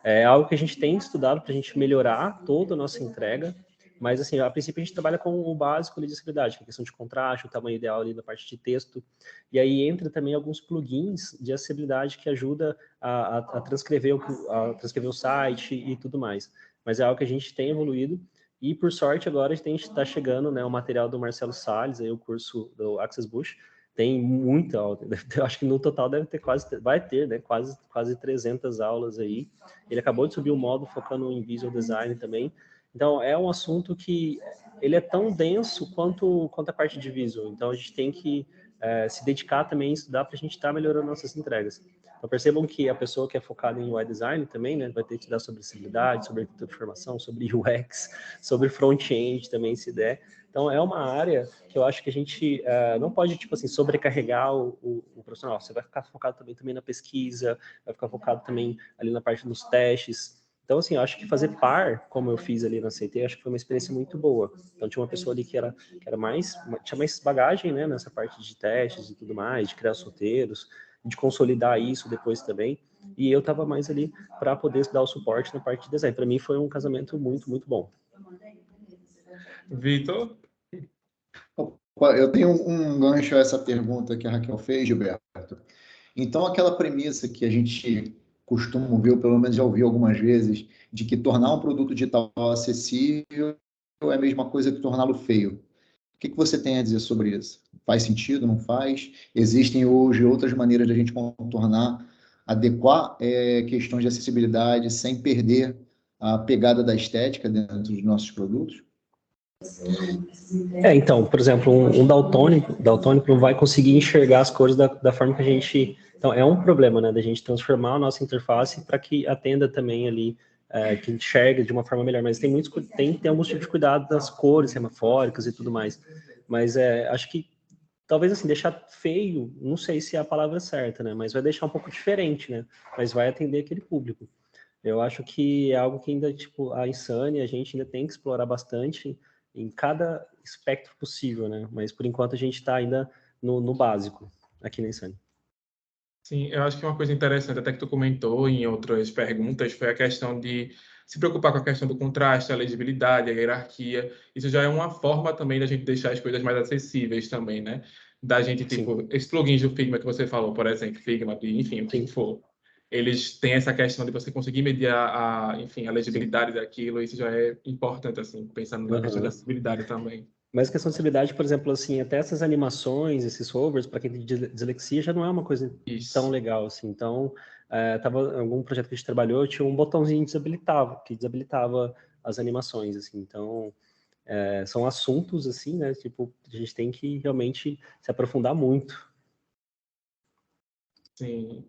É algo que a gente tem estudado para a gente melhorar toda a nossa entrega, mas, assim, a princípio a gente trabalha com o básico de acessibilidade, que é a questão de contraste, o tamanho ideal ali da parte de texto, e aí entra também alguns plugins de acessibilidade que ajuda a transcrever o site e tudo mais. Mas é algo que a gente tem evoluído, e por sorte agora a gente está chegando, né, o material do Marcelo Salles, aí o curso do Access Bush, tem muita aula, eu acho que no total vai ter, né, quase 300 aulas aí. Ele acabou de subir um módulo focando em visual design também. Então, é um assunto que ele é tão denso quanto a parte de visual. Então, a gente tem que se dedicar também a estudar para a gente estar melhorando nossas entregas. Então, percebam que a pessoa que é focada em UI design também, né, vai ter que estudar sobre acessibilidade, sobre arquitetura de informação, sobre UX, sobre front-end também, se der. Então, é uma área que eu acho que a gente não pode, tipo assim, sobrecarregar o profissional. Você vai ficar focado também na pesquisa, vai ficar focado também ali na parte dos testes. Então, assim, eu acho que fazer par, como eu fiz ali na CT, acho que foi uma experiência muito boa. Então, tinha uma pessoa ali que tinha mais bagagem, né, nessa parte de testes e tudo mais, de criar os roteiros, de consolidar isso depois também. E eu estava mais ali para poder dar o suporte na parte de design. Para mim, foi um casamento muito, muito bom. Vitor? Eu tenho um gancho a essa pergunta que a Raquel fez, Gilberto. Então, aquela premissa que a gente costuma ouvir, ou pelo menos já ouviu algumas vezes, de que tornar um produto digital acessível é a mesma coisa que torná-lo feio. O que você tem a dizer sobre isso? Faz sentido, não faz? Existem hoje outras maneiras de a gente contornar, adequar questões de acessibilidade sem perder a pegada da estética dentro dos nossos produtos? Então, por exemplo, um daltônico não vai conseguir enxergar as cores da forma que a gente... Então, é um problema, né, da gente transformar a nossa interface para que atenda também ali, que enxergue de uma forma melhor, mas tem que ter alguns tipos de cuidado das cores semafóricas e tudo mais. Mas acho que, talvez assim, deixar feio, não sei se é a palavra certa, né, mas vai deixar um pouco diferente, né, mas vai atender aquele público. Eu acho que é algo que ainda, tipo, a Insane, a gente ainda tem que explorar bastante em cada espectro possível, né? Mas, por enquanto, a gente está ainda no básico aqui na Insane. Sim, eu acho que uma coisa interessante, até que tu comentou em outras perguntas, foi a questão de se preocupar com a questão do contraste, a legibilidade, a hierarquia. Isso já é uma forma também da gente deixar as coisas mais acessíveis também, né? Da gente, tipo, Sim. esses plugins do Figma que você falou, por exemplo, Figma, enfim, o que for. Eles têm essa questão de você conseguir medir enfim, a legibilidade daquilo, isso já é importante, assim, pensando na questão da acessibilidade também. Mas a questão de acessibilidade, por exemplo, assim, até essas animações, esses hovers, para quem tem dislexia, já não é uma coisa tão legal, assim. Então, tava em algum projeto que a gente trabalhou, tinha um botãozinho que desabilitava as animações, assim. Então, são assuntos, assim, né, tipo, a gente tem que realmente se aprofundar muito. Sim.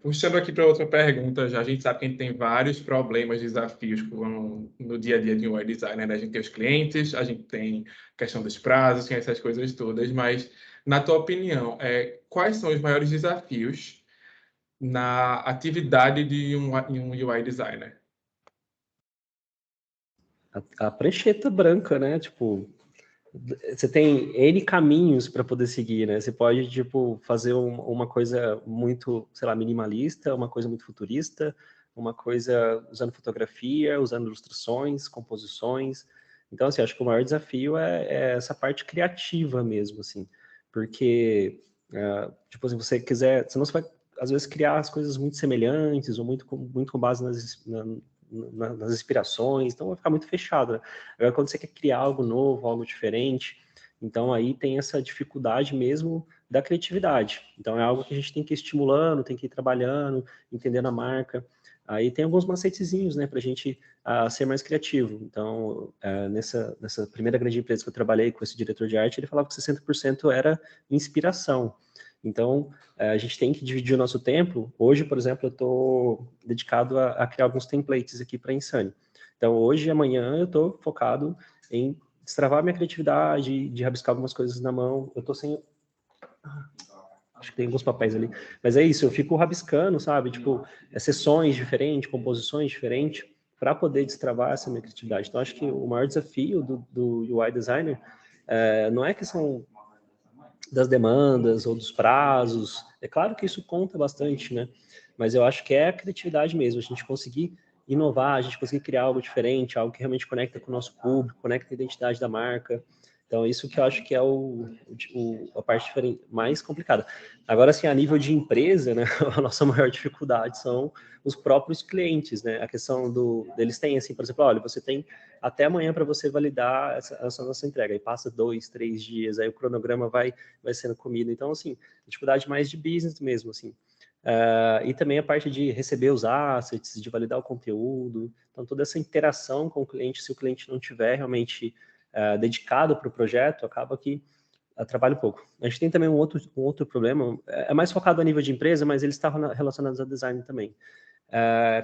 Puxando aqui para outra pergunta, já a gente sabe que a gente tem vários problemas, desafios no dia a dia de um web designer, né? A gente tem os clientes, a gente tem a questão dos prazos, tem essas coisas todas, mas, na tua opinião, quais são os maiores desafios na atividade de um UI designer? A prancheta branca, né, tipo, você tem N caminhos para poder seguir, né? Você pode, tipo, fazer uma coisa muito, sei lá, minimalista, uma coisa muito futurista, uma coisa usando fotografia, usando ilustrações, composições. Então, assim, acho que o maior desafio é essa parte criativa mesmo, assim. Porque, tipo, se você quiser... Senão você vai, às vezes, criar as coisas muito semelhantes ou muito com base nas inspirações, então vai ficar muito fechado, né? Agora, quando você quer criar algo novo, algo diferente, então aí tem essa dificuldade mesmo da criatividade. Então é algo que a gente tem que ir estimulando, tem que ir trabalhando, entendendo a marca. Aí tem alguns macetezinhos, né, para a gente ser mais criativo. Então, nessa primeira grande empresa que eu trabalhei com esse diretor de arte, ele falava que 60% era inspiração. Então, a gente tem que dividir o nosso tempo. Hoje, por exemplo, eu estou dedicado a criar alguns templates aqui para a Insane. Então, hoje e amanhã eu estou focado em destravar minha criatividade, de rabiscar algumas coisas na mão. Eu estou sem... Acho que tem alguns papéis ali. Mas é isso, eu fico rabiscando, sabe? Tipo, sessões diferentes, composições diferentes, para poder destravar essa minha criatividade. Então, acho que o maior desafio do UI designer não é questão das demandas ou dos prazos. É claro que isso conta bastante, né? Mas eu acho que é a criatividade mesmo, a gente conseguir inovar, a gente conseguir criar algo diferente, algo que realmente conecta com o nosso público, conecta a identidade da marca. Então, isso que eu acho que é a parte mais complicada. Agora, assim, a nível de empresa, né, a nossa maior dificuldade são os próprios clientes, né? A questão deles têm, assim, por exemplo, olha, você tem até amanhã para você validar essa nossa entrega. Aí passa 2, 3 dias, aí o cronograma vai sendo comido. Então, assim, dificuldade mais de business mesmo, assim. E também a parte de receber os assets, de validar o conteúdo. Então, toda essa interação com o cliente, se o cliente não tiver realmente dedicado para o projeto, acaba que atrapalha um pouco. A gente tem também um outro problema, é mais focado a nível de empresa, mas ele está relacionado a design também.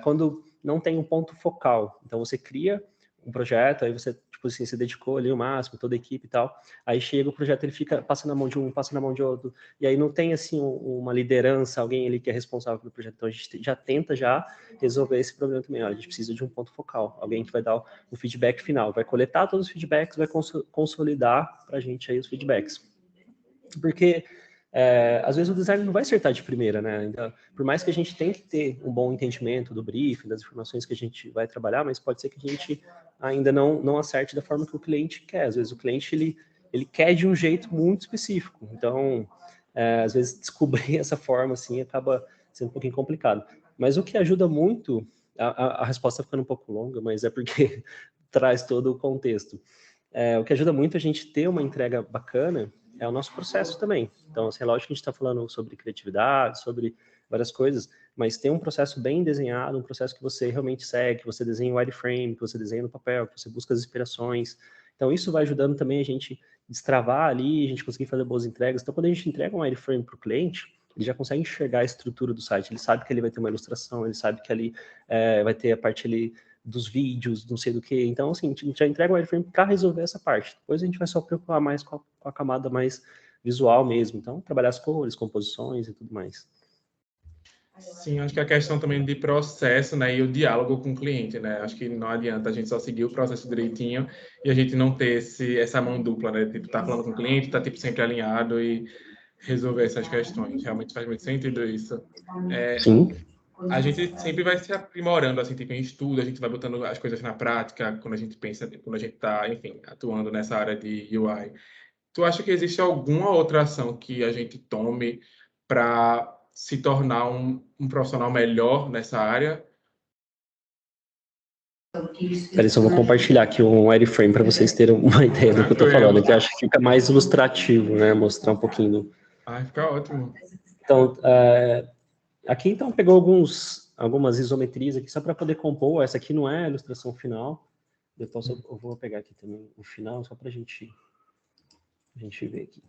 Quando não tem um ponto focal. Então, você cria um projeto, aí você, tipo assim, se dedicou ali o máximo, toda a equipe e tal, aí chega o projeto, ele passa na mão de um, passa na mão de outro, e aí não tem, assim, uma liderança, alguém ali que é responsável pelo projeto. Então, a gente já tenta resolver esse problema também. Ó, a gente precisa de um ponto focal, alguém que vai dar o feedback final, vai coletar todos os feedbacks, vai consolidar para a gente aí os feedbacks. Porque às vezes o design não vai acertar de primeira, né? Então, por mais que a gente tenha que ter um bom entendimento do briefing, das informações que a gente vai trabalhar, mas pode ser que a gente ainda não acerte da forma que o cliente quer. Às vezes o cliente ele quer de um jeito muito específico. Então, às vezes descobrir essa forma assim acaba sendo um pouquinho complicado. Mas o que ajuda muito, a resposta ficando um pouco longa, mas é porque traz todo o contexto. O que ajuda muito a gente ter uma entrega bacana é o nosso processo também. Então, assim, é lógico que a gente está falando sobre criatividade, sobre várias coisas, mas tem um processo bem desenhado, um processo que você realmente segue, que você desenha o wireframe, que você desenha no papel, que você busca as inspirações. Então, isso vai ajudando também a gente destravar ali, a gente conseguir fazer boas entregas. Então, quando a gente entrega um wireframe para o cliente, ele já consegue enxergar a estrutura do site, ele sabe que ali vai ter uma ilustração, ele sabe que ali vai ter a parte ali dos vídeos, não sei do que. Então, assim, a gente já entrega o wireframe para resolver essa parte. Depois a gente vai só preocupar mais com a camada mais visual mesmo. Então, trabalhar as cores, composições e tudo mais. Sim, acho que a questão também de processo, né, e o diálogo com o cliente, né? Acho que não adianta a gente só seguir o processo direitinho e a gente não ter essa mão dupla, né? Tipo, tá falando com o cliente, tá tipo sempre alinhado e resolver essas questões. Realmente faz muito sentido isso. Sim. A gente sempre vai se aprimorando, assim, tipo, em estudo, a gente vai botando as coisas na prática, quando a gente pensa, quando a gente está, enfim, atuando nessa área de UI. Tu acha que existe alguma outra ação que a gente tome para se tornar um profissional melhor nessa área? Peraí, só vou compartilhar aqui um wireframe para vocês terem uma ideia do que eu estou falando, que eu acho que fica mais ilustrativo, né? Mostrar um pouquinho. Fica ótimo. Então, aqui então pegou algumas isometrias aqui só para poder compor. Essa aqui não é a ilustração final, Depois eu vou pegar aqui também o final, só para a gente ver aqui.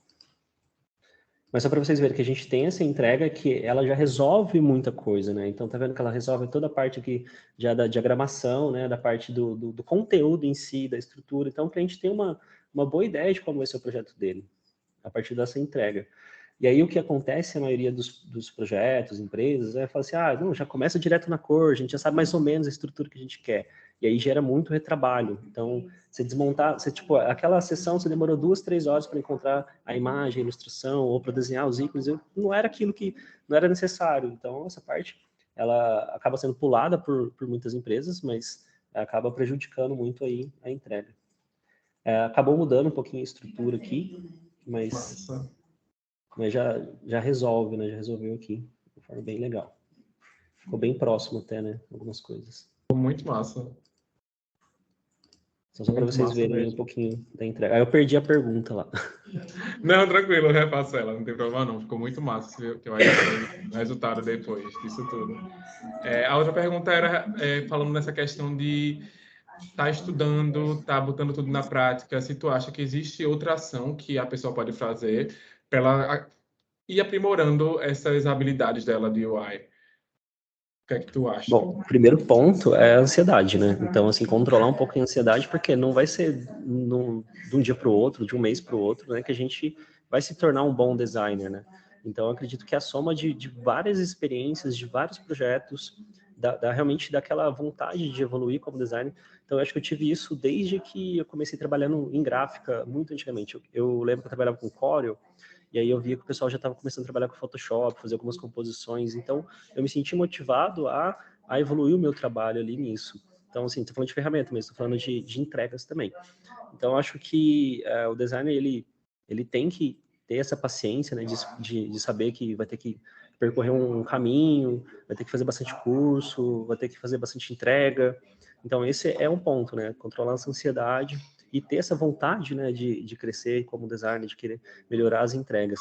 Mas só para vocês verem que a gente tem essa entrega que ela já resolve muita coisa, né? Então, tá vendo que ela resolve toda a parte aqui já da diagramação, né? Da parte do conteúdo em si, da estrutura. Então, o cliente tem uma boa ideia de como vai ser o projeto dele, a partir dessa entrega. E aí, o que acontece, a maioria dos projetos, empresas, fala assim, não, já começa direto na cor, a gente já sabe mais ou menos a estrutura que a gente quer. E aí gera muito retrabalho. Então, você desmontar, tipo, aquela sessão você demorou 2, 3 horas para encontrar a imagem, a ilustração, ou para desenhar os ícones, não era aquilo que não era necessário. Então, essa parte, ela acaba sendo pulada por muitas empresas, mas acaba prejudicando muito aí a entrega. Acabou mudando um pouquinho a estrutura aqui, mas já resolve, né? Já resolveu aqui, de forma bem legal. Ficou bem próximo até, né? Algumas coisas. Muito massa. Só para vocês verem um pouquinho da entrega. Aí eu perdi a pergunta lá. Não, tranquilo, eu repasso ela, não tem problema não. Ficou muito massa, que eu acho o resultado depois disso tudo. A outra pergunta era, falando nessa questão de estar estudando, estar botando tudo na prática, se tu acha que existe outra ação que a pessoa pode fazer para ela ir aprimorando essas habilidades dela de UI. O que é que tu acha? Bom, o primeiro ponto é a ansiedade, né? Então, assim, controlar um pouco a ansiedade, porque não vai ser de um dia para o outro, de um mês para o outro, né, que a gente vai se tornar um bom designer, né? Então, eu acredito que a soma de várias experiências, de vários projetos, realmente daquela vontade de evoluir como designer. Então, eu acho que eu tive isso desde que eu comecei trabalhando em gráfica, muito antigamente. Eu lembro que eu trabalhava com Corel, e aí eu via que o pessoal já estava começando a trabalhar com Photoshop, fazer algumas composições. Então, eu me senti motivado a evoluir o meu trabalho ali nisso. Então, assim, estou falando de ferramenta, mas estou falando de entregas também. Então, eu acho que o designer, ele tem que ter essa paciência, né, de saber que vai ter que percorrer um caminho, vai ter que fazer bastante curso, vai ter que fazer bastante entrega. Então, esse é um ponto, né, controlar essa ansiedade e ter essa vontade, né, de crescer como designer, de querer melhorar as entregas.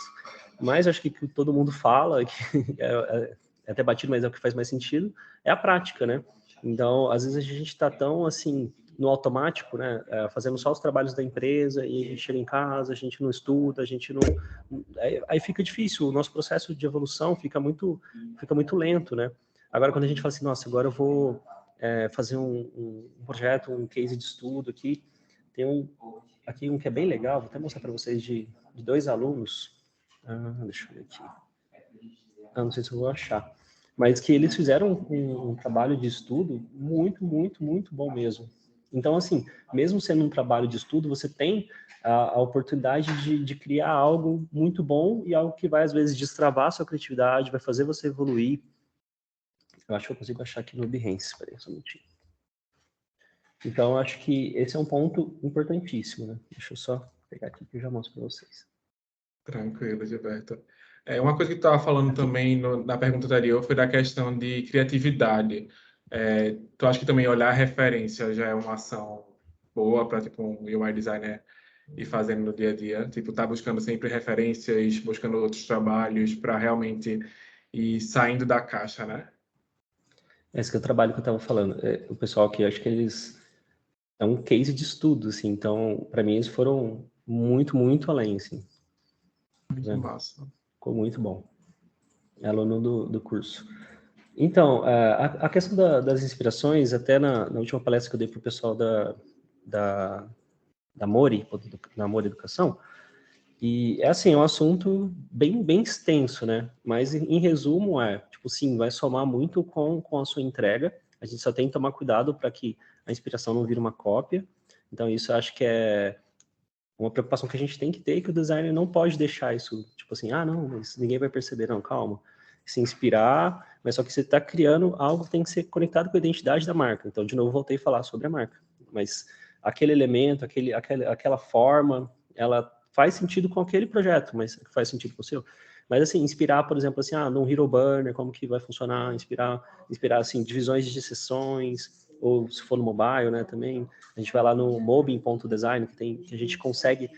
Mas acho que o que todo mundo fala, que é até batido, mas é o que faz mais sentido, é a prática, né? Então, às vezes a gente está tão, assim, no automático, né, fazendo só os trabalhos da empresa, e a gente chega em casa, a gente não estuda, a gente não... Aí fica difícil, o nosso processo de evolução fica muito lento, né? Agora, quando a gente fala assim, nossa, agora eu vou fazer um projeto, um case de estudo aqui, tem aqui um que é bem legal, vou até mostrar para vocês de 2 alunos. Deixa eu ver aqui. Não sei se eu vou achar. Mas que eles fizeram um trabalho de estudo muito, muito, muito bom mesmo. Então, assim, mesmo sendo um trabalho de estudo, você tem a oportunidade de criar algo muito bom e algo que vai, às vezes, destravar a sua criatividade, vai fazer você evoluir. Eu acho que eu consigo achar aqui no Behance. Espera aí, só um minutinho. Então, acho que esse é um ponto importantíssimo, né? Deixa eu só pegar aqui que eu já mostro para vocês. Tranquilo, Gilberto. Uma coisa que tu estava falando também na pergunta anterior foi da questão de criatividade. Tu acha que também olhar a referência já é uma ação boa para tipo, um UI designer ir fazendo no dia a dia? Tipo, tá buscando sempre referências, buscando outros trabalhos para realmente ir saindo da caixa, né? Esse que é o trabalho que eu estava falando. O pessoal aqui, eu acho que eles... É um case de estudo, assim. Então, para mim, eles foram muito, muito além, assim. Muito massa. Ficou muito bom. É aluno do curso. Então, a questão das inspirações, até na última palestra que eu dei para o pessoal da Mori, da Mori Educação, e é assim, é um assunto bem, bem extenso, né? Mas, em resumo, tipo, sim, vai somar muito com a sua entrega. A gente só tem que tomar cuidado para que a inspiração não vire uma cópia. Então, isso eu acho que é uma preocupação que a gente tem que ter, que o designer não pode deixar isso, tipo assim, não, isso ninguém vai perceber, não, calma. Se inspirar, mas só que você está criando algo que tem que ser conectado com a identidade da marca. Então, de novo, voltei a falar sobre a marca. Mas aquele elemento, aquela forma, ela faz sentido com aquele projeto, mas faz sentido com o seu. Mas, assim, inspirar, por exemplo, assim, num Hero Burner, como que vai funcionar, inspirar assim, divisões de sessões, ou se for no mobile, né, também, a gente vai lá no mobin.design, que a gente consegue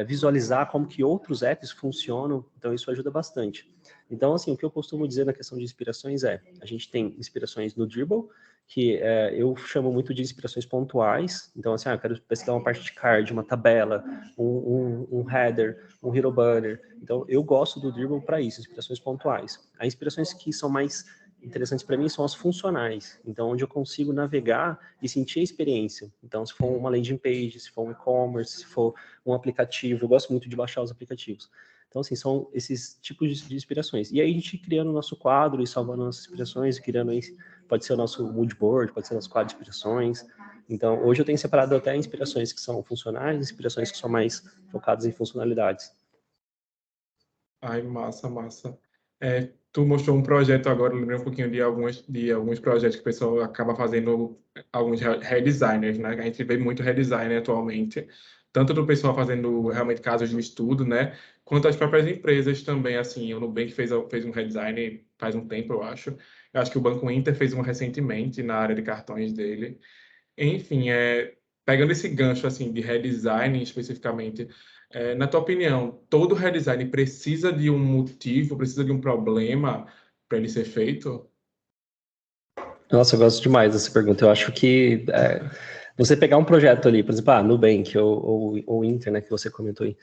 visualizar como que outros apps funcionam, então isso ajuda bastante. Então, assim, o que eu costumo dizer na questão de inspirações a gente tem inspirações no Dribbble, que eu chamo muito de inspirações pontuais. Então, assim, eu quero pesquisar uma parte de card, uma tabela, um header, um hero banner. Então, eu gosto do Dribbble para isso, inspirações pontuais. As inspirações que são mais interessantes para mim são as funcionais. Então, onde eu consigo navegar e sentir a experiência. Então, se for uma landing page, se for um e-commerce, se for um aplicativo, eu gosto muito de baixar os aplicativos. Então, assim, são esses tipos de inspirações. E aí a gente criando o nosso quadro e salvando nossas inspirações, criando aí, pode ser o nosso mood board, pode ser o nosso quadro de inspirações. Então, hoje eu tenho separado até inspirações que são funcionais, inspirações que são mais focadas em funcionalidades. Ai, massa, massa. Tu mostrou um projeto agora, eu lembrei um pouquinho de alguns projetos que o pessoal acaba fazendo, alguns redesigners, né? A gente vê muito redesign atualmente, tanto do pessoal fazendo realmente casos de estudo, né? Quanto as próprias empresas também, assim, o Nubank fez um redesign faz um tempo, eu acho. Eu acho que o Banco Inter fez um recentemente na área de cartões dele. Enfim, pegando esse gancho assim de redesign especificamente, na tua opinião, todo redesign precisa de um motivo, precisa de um problema para ele ser feito? Nossa, eu gosto demais dessa pergunta. Eu acho que você pegar um projeto ali, por exemplo, Nubank ou Inter, né, que você comentou aí,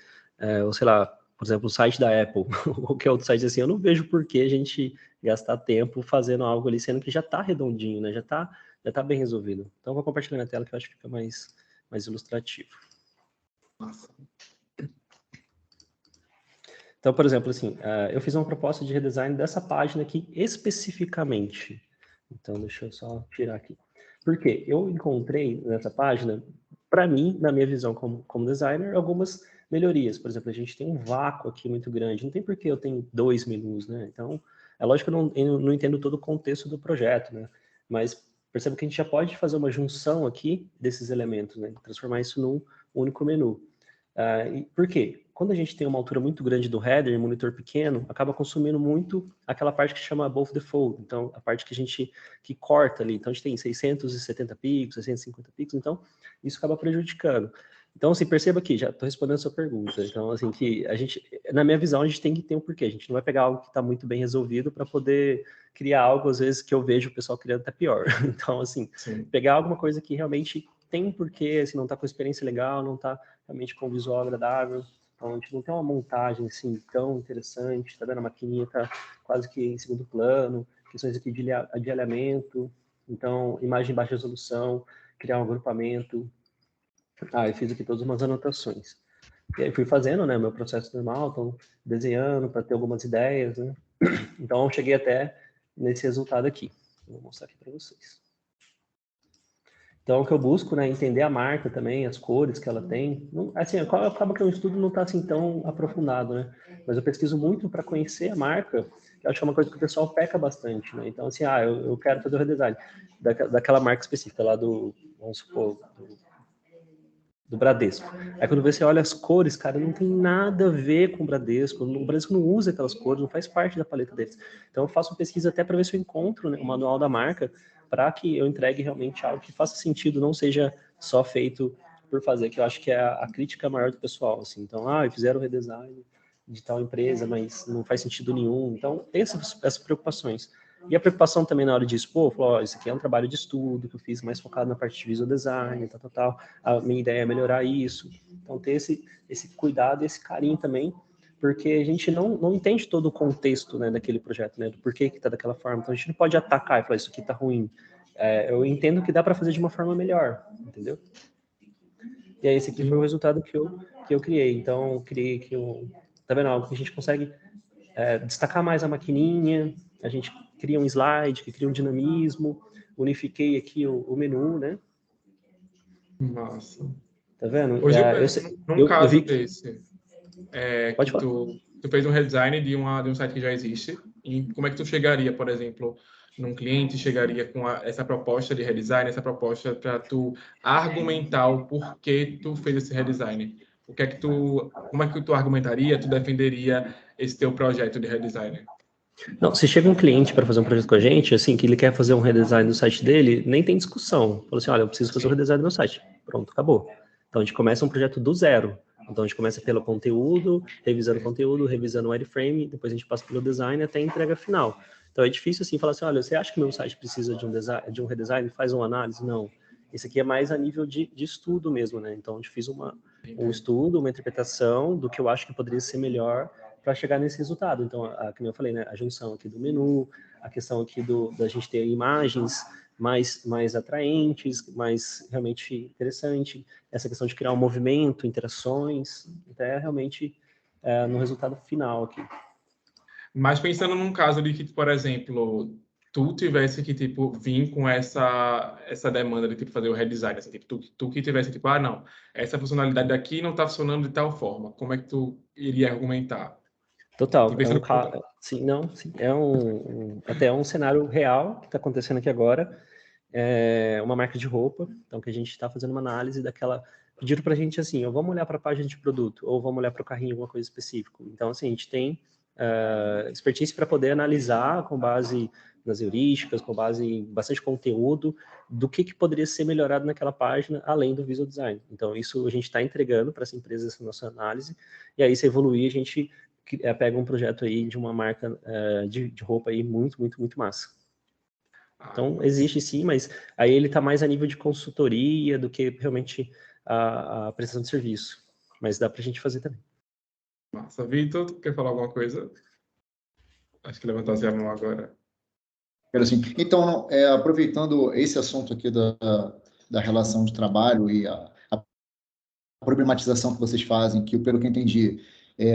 ou sei lá, por exemplo, o site da Apple, ou qualquer outro site assim, eu não vejo por que a gente gastar tempo fazendo algo ali, sendo que já está redondinho, né, já tá bem resolvido. Então, eu vou compartilhar na tela que eu acho que fica mais ilustrativo. Nossa. Então, por exemplo, assim, eu fiz uma proposta de redesign dessa página aqui especificamente. Então, deixa eu só tirar aqui. Por quê? Eu encontrei nessa página, para mim, na minha visão como designer, algumas melhorias. Por exemplo, a gente tem um vácuo aqui muito grande. Não tem por que eu tenho 2 menus, né? Então, é lógico que eu não entendo todo o contexto do projeto, né? Mas perceba que a gente já pode fazer uma junção aqui desses elementos, né? Transformar isso num único menu. Por quê? Quando a gente tem uma altura muito grande do header, monitor pequeno, acaba consumindo muito aquela parte que chama above the fold, então a parte que corta ali, então a gente tem 670 pixels, 650 pixels, então isso acaba prejudicando. Então, assim, perceba aqui, já estou respondendo a sua pergunta, então, assim, que a gente, na minha visão, a gente tem que ter um porquê, a gente não vai pegar algo que está muito bem resolvido para poder criar algo, às vezes, que eu vejo o pessoal criando até pior. Então, assim, Sim. pegar alguma coisa que realmente tem um porquê, assim, não está com experiência legal, não está realmente com visual agradável. Então, a gente não tem uma montagem assim tão interessante, tá vendo? A maquininha tá quase que em segundo plano, questões aqui de alinhamento, então, imagem em baixa resolução, criar um agrupamento. Eu fiz aqui todas umas anotações. E aí fui fazendo, né, meu processo normal, então, desenhando para ter algumas ideias, né? Então, cheguei até nesse resultado aqui. Vou mostrar aqui para vocês. Então, o que eu busco, né, entender a marca também, as cores que ela tem. Não, assim, acaba que o estudo não está assim tão aprofundado, né? Mas eu pesquiso muito para conhecer a marca. Eu acho que é uma coisa que o pessoal peca bastante, né? Então, assim, eu quero fazer o redesign daquela marca específica lá vamos supor, do Bradesco. Aí quando você olha as cores, cara, não tem nada a ver com o Bradesco. O Bradesco não usa aquelas cores, não faz parte da paleta deles. Então eu faço uma pesquisa até para ver se eu encontro, né, o manual da marca, para que eu entregue realmente algo que faça sentido, não seja só feito por fazer, que eu acho que é a crítica maior do pessoal. Assim. Então, fizeram o redesign de tal empresa, mas não faz sentido nenhum. Então, tem essas preocupações. E a preocupação também na hora de expor, isso aqui é um trabalho de estudo que eu fiz mais focado na parte de visual design, tal. A minha ideia é melhorar isso. Então, ter esse cuidado, esse carinho também, porque a gente não entende todo o contexto, né, daquele projeto, né, do porquê que está daquela forma. Então, a gente não pode atacar e falar, isso aqui está ruim. Eu entendo que dá para fazer de uma forma melhor, entendeu? E aí, esse aqui foi o resultado que eu criei. Então, criei aqui tá vendo? Algo que a gente consegue destacar mais a maquininha, a gente cria um slide, que cria um dinamismo, unifiquei aqui o menu, né? Massa. Tá vendo? Hoje num caso vi que... desse, Pode que falar. tu fez um redesign de um site que já existe, e como é que tu chegaria, por exemplo, num cliente, chegaria com essa proposta de redesign, essa proposta para tu argumentar o porquê tu fez esse redesign? Como é que tu argumentaria, tu defenderia esse teu projeto de redesign? Não, se chega um cliente para fazer um projeto com a gente, assim, que ele quer fazer um redesign do site dele, nem tem discussão. Fala assim, olha, eu preciso fazer um redesign do meu site. Pronto, acabou. Então, a gente começa um projeto do zero. Então, a gente começa pelo conteúdo, revisando o wireframe, depois a gente passa pelo design até a entrega final. Então, é difícil, assim, falar assim, olha, você acha que meu site precisa de um redesign? Faz uma análise? Não. Esse aqui é mais a nível de estudo mesmo, né? Então, a gente fez um estudo, uma interpretação do que eu acho que poderia ser melhor para chegar nesse resultado. Então, como eu falei, né, a junção aqui do menu, a questão aqui da gente ter imagens mais atraentes, mais realmente interessante, essa questão de criar um movimento, interações, até realmente no resultado final aqui. Mas pensando num caso de que, por exemplo, tu tivesse que, tipo, vir com essa demanda de, tipo, fazer o redesign, assim, tipo, tu que tivesse, tipo, não, essa funcionalidade daqui não está funcionando de tal forma, como é que tu iria argumentar? Total, Tipo, sim, até um cenário real que está acontecendo aqui agora, uma marca de roupa, então que a gente está fazendo uma análise daquela, pediram para a gente assim, ou vamos olhar para a página de produto, ou vamos olhar para o carrinho, alguma coisa específica. Então, assim, a gente tem expertise para poder analisar com base nas heurísticas, com base em bastante conteúdo, do que poderia ser melhorado naquela página, além do visual design. Então, isso a gente está entregando para essa empresa, essa nossa análise, e aí, se evoluir, a gente pega um projeto aí de uma marca de roupa aí muito, muito, muito massa. Então, existe sim, mas aí ele está mais a nível de consultoria do que realmente a prestação de serviço. Mas dá para a gente fazer também. Massa. Vitor, tu quer falar alguma coisa? Acho que levantasse a mão agora. Assim, então, aproveitando esse assunto aqui da relação de trabalho e a problematização que vocês fazem, que pelo que eu entendi,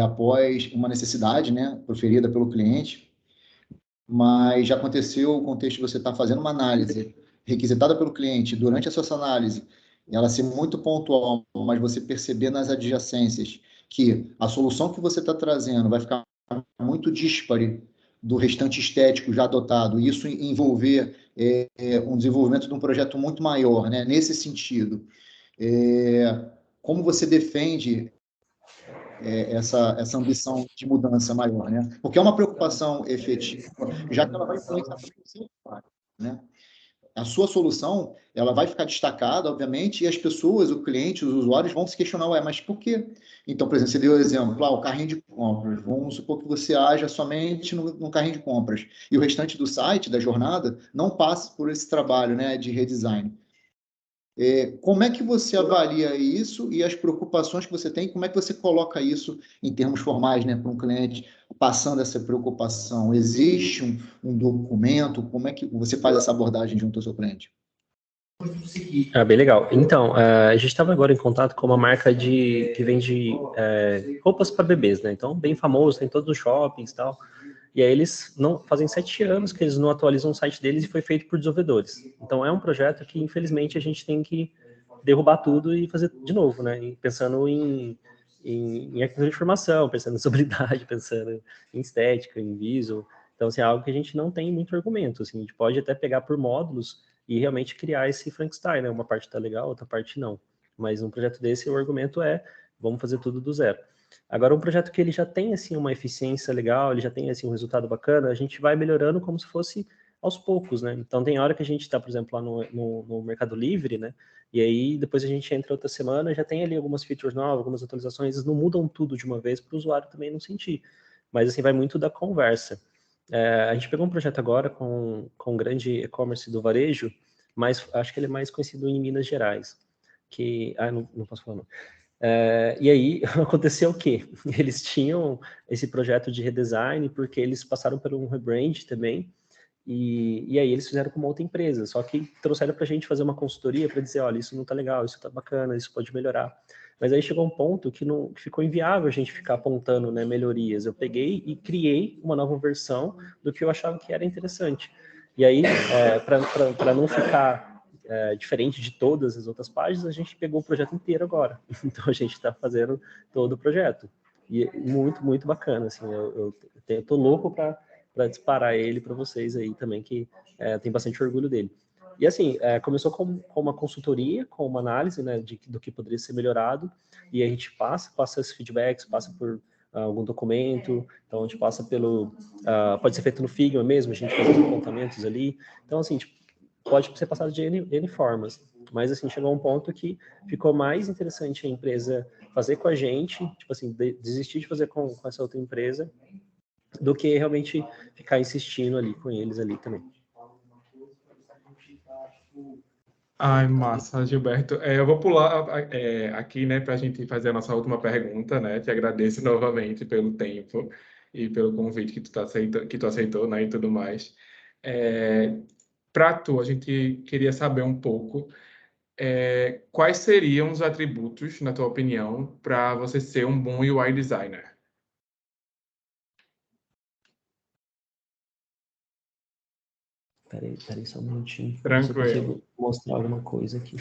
após uma necessidade, né, proferida pelo cliente, mas já aconteceu o contexto de você estar fazendo uma análise requisitada pelo cliente, durante a sua análise, ela ser muito pontual, mas você perceber nas adjacências que a solução que você está trazendo vai ficar muito díspare do restante estético já adotado, e isso envolver um desenvolvimento de um projeto muito maior, né? Nesse sentido, como você defende essa ambição de mudança maior, né? Porque é uma preocupação efetiva, já que ela vai influenciar também o seu trabalho, né? A sua solução, ela vai ficar destacada, obviamente, e as pessoas, o cliente, os usuários vão se questionar, mas por quê? Então, por exemplo, você deu o exemplo, o carrinho de compras. Vamos supor que você haja somente no carrinho de compras e o restante do site, da jornada, não passe por esse trabalho, né, de redesign. Como é que você avalia isso e as preocupações que você tem? Como é que você coloca isso em termos formais, né, para um cliente passando essa preocupação? Existe um documento? Como é que você faz essa abordagem junto ao seu cliente? Bem legal. Então, a gente estava agora em contato com uma marca que vende roupas para bebês, né? Então, bem famoso, tem todos os shoppings e tal. E aí eles não fazem 7 anos que eles não atualizam o site deles e foi feito por desenvolvedores. Então é um projeto que, infelizmente, a gente tem que derrubar tudo e fazer de novo, né? E pensando em arquitetura de informação, pensando em usabilidade, pensando em estética, em visual. Então, assim, é algo que a gente não tem muito argumento. Assim, a gente pode até pegar por módulos e realmente criar esse Frankenstein, né? Uma parte tá legal, outra parte não. Mas um projeto desse, o argumento vamos fazer tudo do zero. Agora, um projeto que ele já tem, assim, uma eficiência legal, ele já tem, assim, um resultado bacana, a gente vai melhorando como se fosse aos poucos, né? Então, tem hora que a gente está, por exemplo, lá no Mercado Livre, né? E aí, depois a gente entra outra semana, já tem ali algumas features novas, algumas atualizações, eles não mudam tudo de uma vez para o usuário também não sentir. Mas, assim, vai muito da conversa. A gente pegou um projeto agora com um grande e-commerce do varejo, mas acho que ele é mais conhecido em Minas Gerais, que... não posso falar não. E aí aconteceu o quê? Eles tinham esse projeto de redesign porque eles passaram por um rebrand também e aí eles fizeram com uma outra empresa, só que trouxeram para a gente fazer uma consultoria para dizer, olha, isso não está legal, isso está bacana, isso pode melhorar. Mas aí chegou um ponto que ficou inviável a gente ficar apontando, né, melhorias. Eu peguei e criei uma nova versão do que eu achava que era interessante. E aí, para não ficar diferente de todas as outras páginas, a gente pegou o projeto inteiro agora. Então a gente está fazendo todo o projeto. E muito, muito bacana. Assim, eu tô louco para disparar ele para vocês aí também, que tem bastante orgulho dele. E assim, começou com uma consultoria, com uma análise, né, do que poderia ser melhorado, e a gente passa esses feedbacks, passa por algum documento, então a gente passa pode ser feito no Figma mesmo, a gente faz os apontamentos ali. Então, assim, pode ser passado de N formas, Mas, assim, chegou a um ponto que ficou mais interessante a empresa fazer com a gente, tipo assim, desistir de fazer com essa outra empresa, do que realmente ficar insistindo ali com eles ali também. Ai, massa, Gilberto. Eu vou pular aqui, né, para a gente fazer a nossa última pergunta, né? Te agradeço novamente pelo tempo e pelo convite que tu aceitou, né, e tudo mais. Para tu, a gente queria saber um pouco quais seriam os atributos, na tua opinião, para você ser um bom UI designer? Peraí só um minutinho. Ver se eu Tranquilo. consigo mostrar alguma coisa aqui.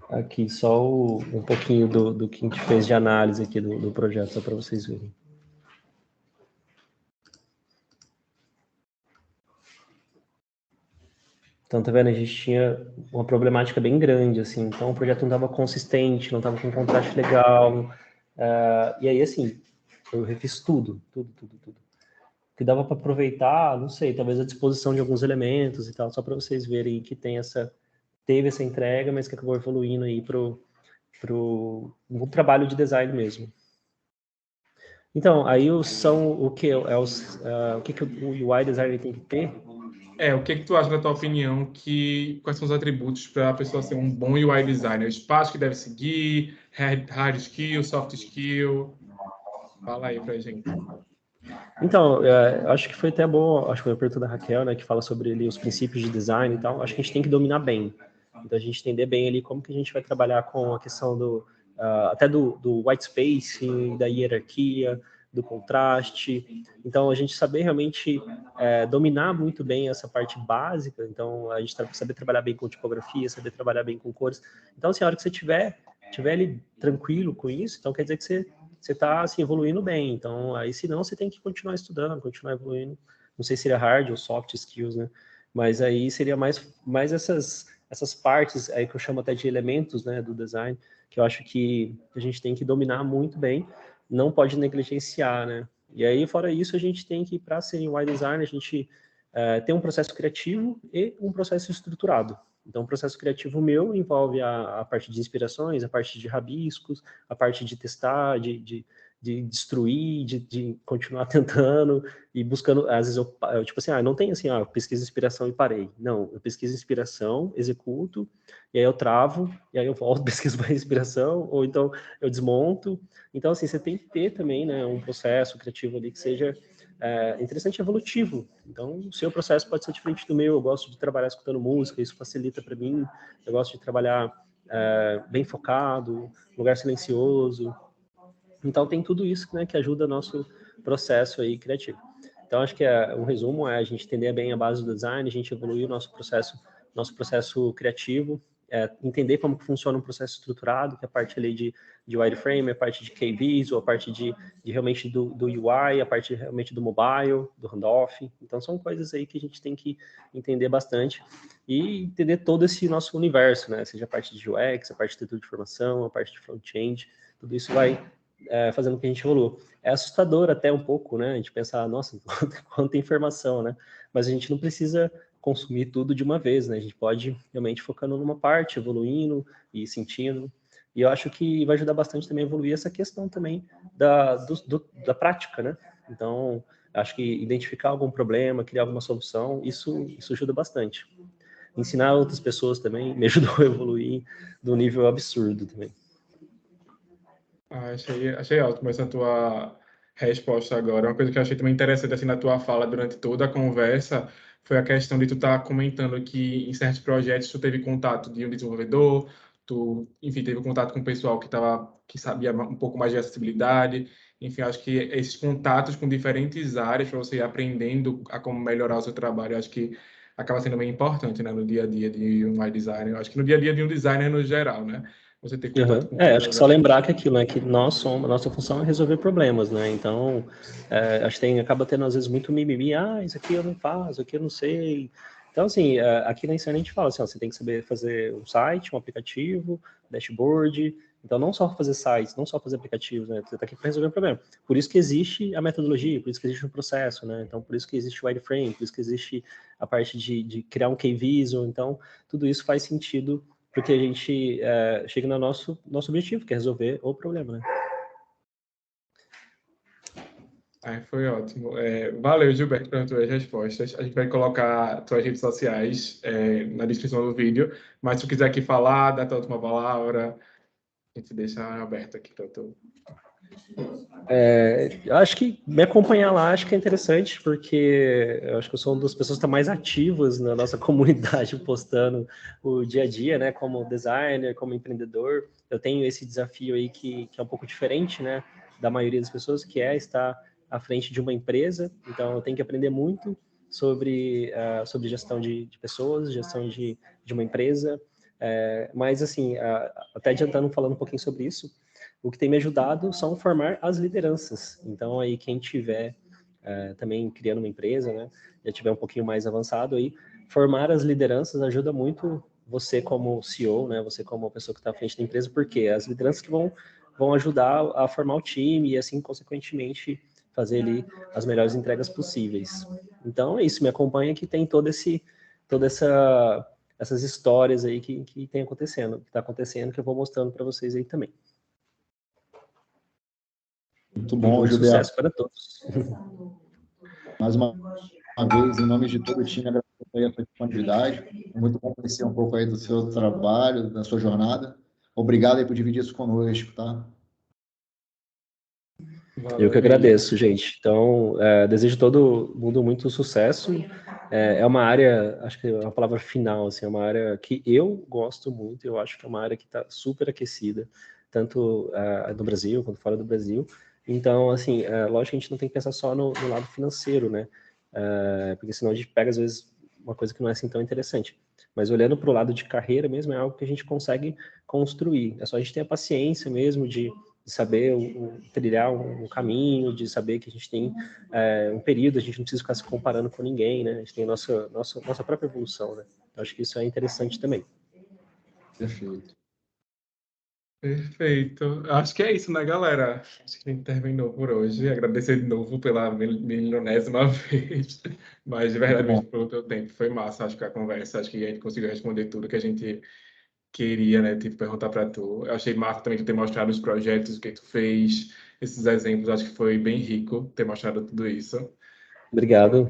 Aqui só um pouquinho do que a gente fez de análise aqui do projeto, só para vocês verem. Então, tá vendo? A gente tinha uma problemática bem grande, assim. Então, o projeto não estava consistente, não estava com um contraste legal. E aí, assim, eu refiz tudo. Que dava para aproveitar, não sei, talvez a disposição de alguns elementos e tal, só para vocês verem que teve essa entrega, mas que acabou evoluindo aí pro um trabalho de design mesmo. Então, aí são o que o que o UI designer tem que ter? O que tu acha, na tua opinião, quais são os atributos para a pessoa ser um bom UI designer? Os passos que deve seguir, hard skill, soft skill? Fala aí pra gente. Então, acho que foi até bom, acho que foi a pergunta da Raquel, né, que fala sobre ali, os princípios de design e tal. Acho que a gente tem que dominar bem. Então, a gente entender bem ali como que a gente vai trabalhar com a questão até do white space, da hierarquia, do contraste. Então, a gente saber realmente dominar muito bem essa parte básica. Então, a gente saber trabalhar bem com tipografia, saber trabalhar bem com cores. Então, assim, a hora que você tiver ali tranquilo com isso, então quer dizer que você está assim, evoluindo bem. Então, aí, se não, você tem que continuar estudando, continuar evoluindo. Não sei se seria hard ou soft skills, né? Mas aí seria mais essas partes aí que eu chamo até de elementos, né, do design, que eu acho que a gente tem que dominar muito bem, não pode negligenciar, né? E aí, fora isso, a gente tem que, para ser UI design, a gente tem um processo criativo e um processo estruturado. Então, o processo criativo meu envolve a parte de inspirações, a parte de rabiscos, a parte de testar, de destruir, de continuar tentando e buscando. Às vezes eu tipo assim, não tem assim, eu pesquiso inspiração e parei. Não, eu pesquiso inspiração, executo, e aí eu travo, e aí eu volto, pesquiso mais inspiração, ou então eu desmonto. Então, assim, você tem que ter também, né, um processo criativo ali que seja interessante e evolutivo. Então, o seu processo pode ser diferente do meu. Eu gosto de trabalhar escutando música, isso facilita para mim. Eu gosto de trabalhar bem focado, lugar silencioso. Então, tem tudo isso, né, que ajuda o nosso processo aí criativo. Então, acho que um resumo é a gente entender bem a base do design, a gente evoluir o nosso processo criativo, entender como que funciona um processo estruturado, que é a parte ali de wireframe, a parte de KVs, ou a parte de realmente do UI, a parte realmente do mobile, do handoff. Então, são coisas aí que a gente tem que entender bastante e entender todo esse nosso universo, né? Seja a parte de UX, a parte de textura de informação, a parte de front-end, tudo isso vai fazendo com que a gente evolua. É assustador até um pouco, né? A gente pensar, nossa, quanta informação, né? Mas a gente não precisa consumir tudo de uma vez, né? A gente pode realmente focando numa parte, evoluindo e sentindo. E eu acho que vai ajudar bastante também a evoluir essa questão também da prática, né? Então, acho que identificar algum problema, criar alguma solução, isso ajuda bastante. Ensinar outras pessoas também me ajudou a evoluir do nível absurdo também. Achei ótimo essa tua resposta agora. Uma coisa que eu achei também interessante assim, na tua fala durante toda a conversa foi a questão de tu estar comentando que em certos projetos tu teve contato de um desenvolvedor, tu, enfim, teve contato com o pessoal que sabia um pouco mais de acessibilidade. Enfim, acho que esses contatos com diferentes áreas para você ir aprendendo a como melhorar o seu trabalho, acho que acaba sendo bem importante, né, no dia a dia de um UI designer. Eu acho que no dia a dia de um designer no geral, né? Você ter contato com acho que só lembrar que aquilo, né, que nossa função é resolver problemas, né, então acho que acaba tendo às vezes muito mimimi, isso aqui eu não faço, isso aqui eu não sei. Então, assim, aqui na Insane a gente fala assim, você tem que saber fazer um site, um aplicativo, dashboard, Então, não só fazer sites, não só fazer aplicativos, né? Você está aqui para resolver um problema. Por isso que existe a metodologia, por isso que existe um processo, né? Então, por isso que existe o wireframe, por isso que existe a parte de criar um key visual. Então, tudo isso faz sentido para que a gente chegue no nosso objetivo, que é resolver o problema, né? Foi ótimo. Valeu, Gilberto, pelas tuas respostas. A gente vai colocar tuas redes sociais na descrição do vídeo, mas se tu quiser aqui falar, dar tua última palavra, a gente deixa aberto aqui para tu. Eu acho que me acompanhar lá acho que é interessante, porque eu acho que eu sou uma das pessoas que está mais ativas na nossa comunidade, postando o dia a dia, né, como designer, como empreendedor. Eu tenho esse desafio aí que é um pouco diferente, né, da maioria das pessoas, que é estar à frente de uma empresa. Então, eu tenho que aprender muito sobre gestão de pessoas, gestão de uma empresa. Mas, assim, até adiantando, falando um pouquinho sobre isso, o que tem me ajudado são formar as lideranças. Então, aí, quem tiver também criando uma empresa, né, já tiver um pouquinho mais avançado aí, formar as lideranças ajuda muito você como CEO, né, você como pessoa que está à frente da empresa, porque as lideranças que vão ajudar a formar o time e, assim, consequentemente, fazer ali as melhores entregas possíveis. Então, é isso, me acompanha que tem essas histórias aí que tem acontecendo, que está acontecendo, que eu vou mostrando para vocês aí também. Muito bom, Muito Gilberto. sucesso para todos. Mais uma vez, em nome de todo o time, agradeço aí a sua disponibilidade. É muito bom conhecer um pouco aí do seu trabalho, da sua jornada. Obrigado aí por dividir isso conosco, tá? Eu que agradeço, gente. Então, desejo todo mundo muito sucesso. É uma área, acho que é a palavra final, assim, é uma área que eu gosto muito, eu acho que é uma área que está super aquecida, tanto no Brasil quanto fora do Brasil. Então, assim, lógico que a gente não tem que pensar só no lado financeiro, né? Porque senão a gente pega, às vezes, uma coisa que não é assim tão interessante. Mas olhando para o lado de carreira mesmo, é algo que a gente consegue construir. É só a gente ter a paciência mesmo de saber trilhar um caminho, de saber que a gente tem um período, a gente não precisa ficar se comparando com ninguém, né? A gente tem a nossa própria evolução, né? Eu acho que isso é interessante também. Perfeito. Perfeito. Acho que é isso, né, galera? Acho que a gente terminou por hoje. Agradecer de novo pela milionésima vez. Mas, de verdade, mesmo, pelo teu tempo. Foi massa, acho que a conversa. Acho que a gente conseguiu responder tudo que a gente queria, né? Tipo, perguntar para tu. Eu achei massa também tu ter mostrado os projetos, o que tu fez, esses exemplos. Acho que foi bem rico ter mostrado tudo isso. Obrigado.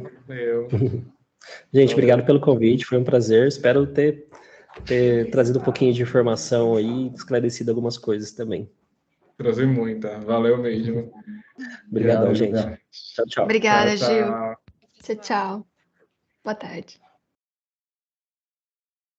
Gente, obrigado pelo convite. Foi um prazer. Espero ter trazido um pouquinho de informação aí, esclarecido algumas coisas também. Trazer muita. Valeu mesmo. Obrigadão, gente. Tchau, tchau. Obrigada, Tchau, tchau. Gil. Tchau, tchau. Boa tarde.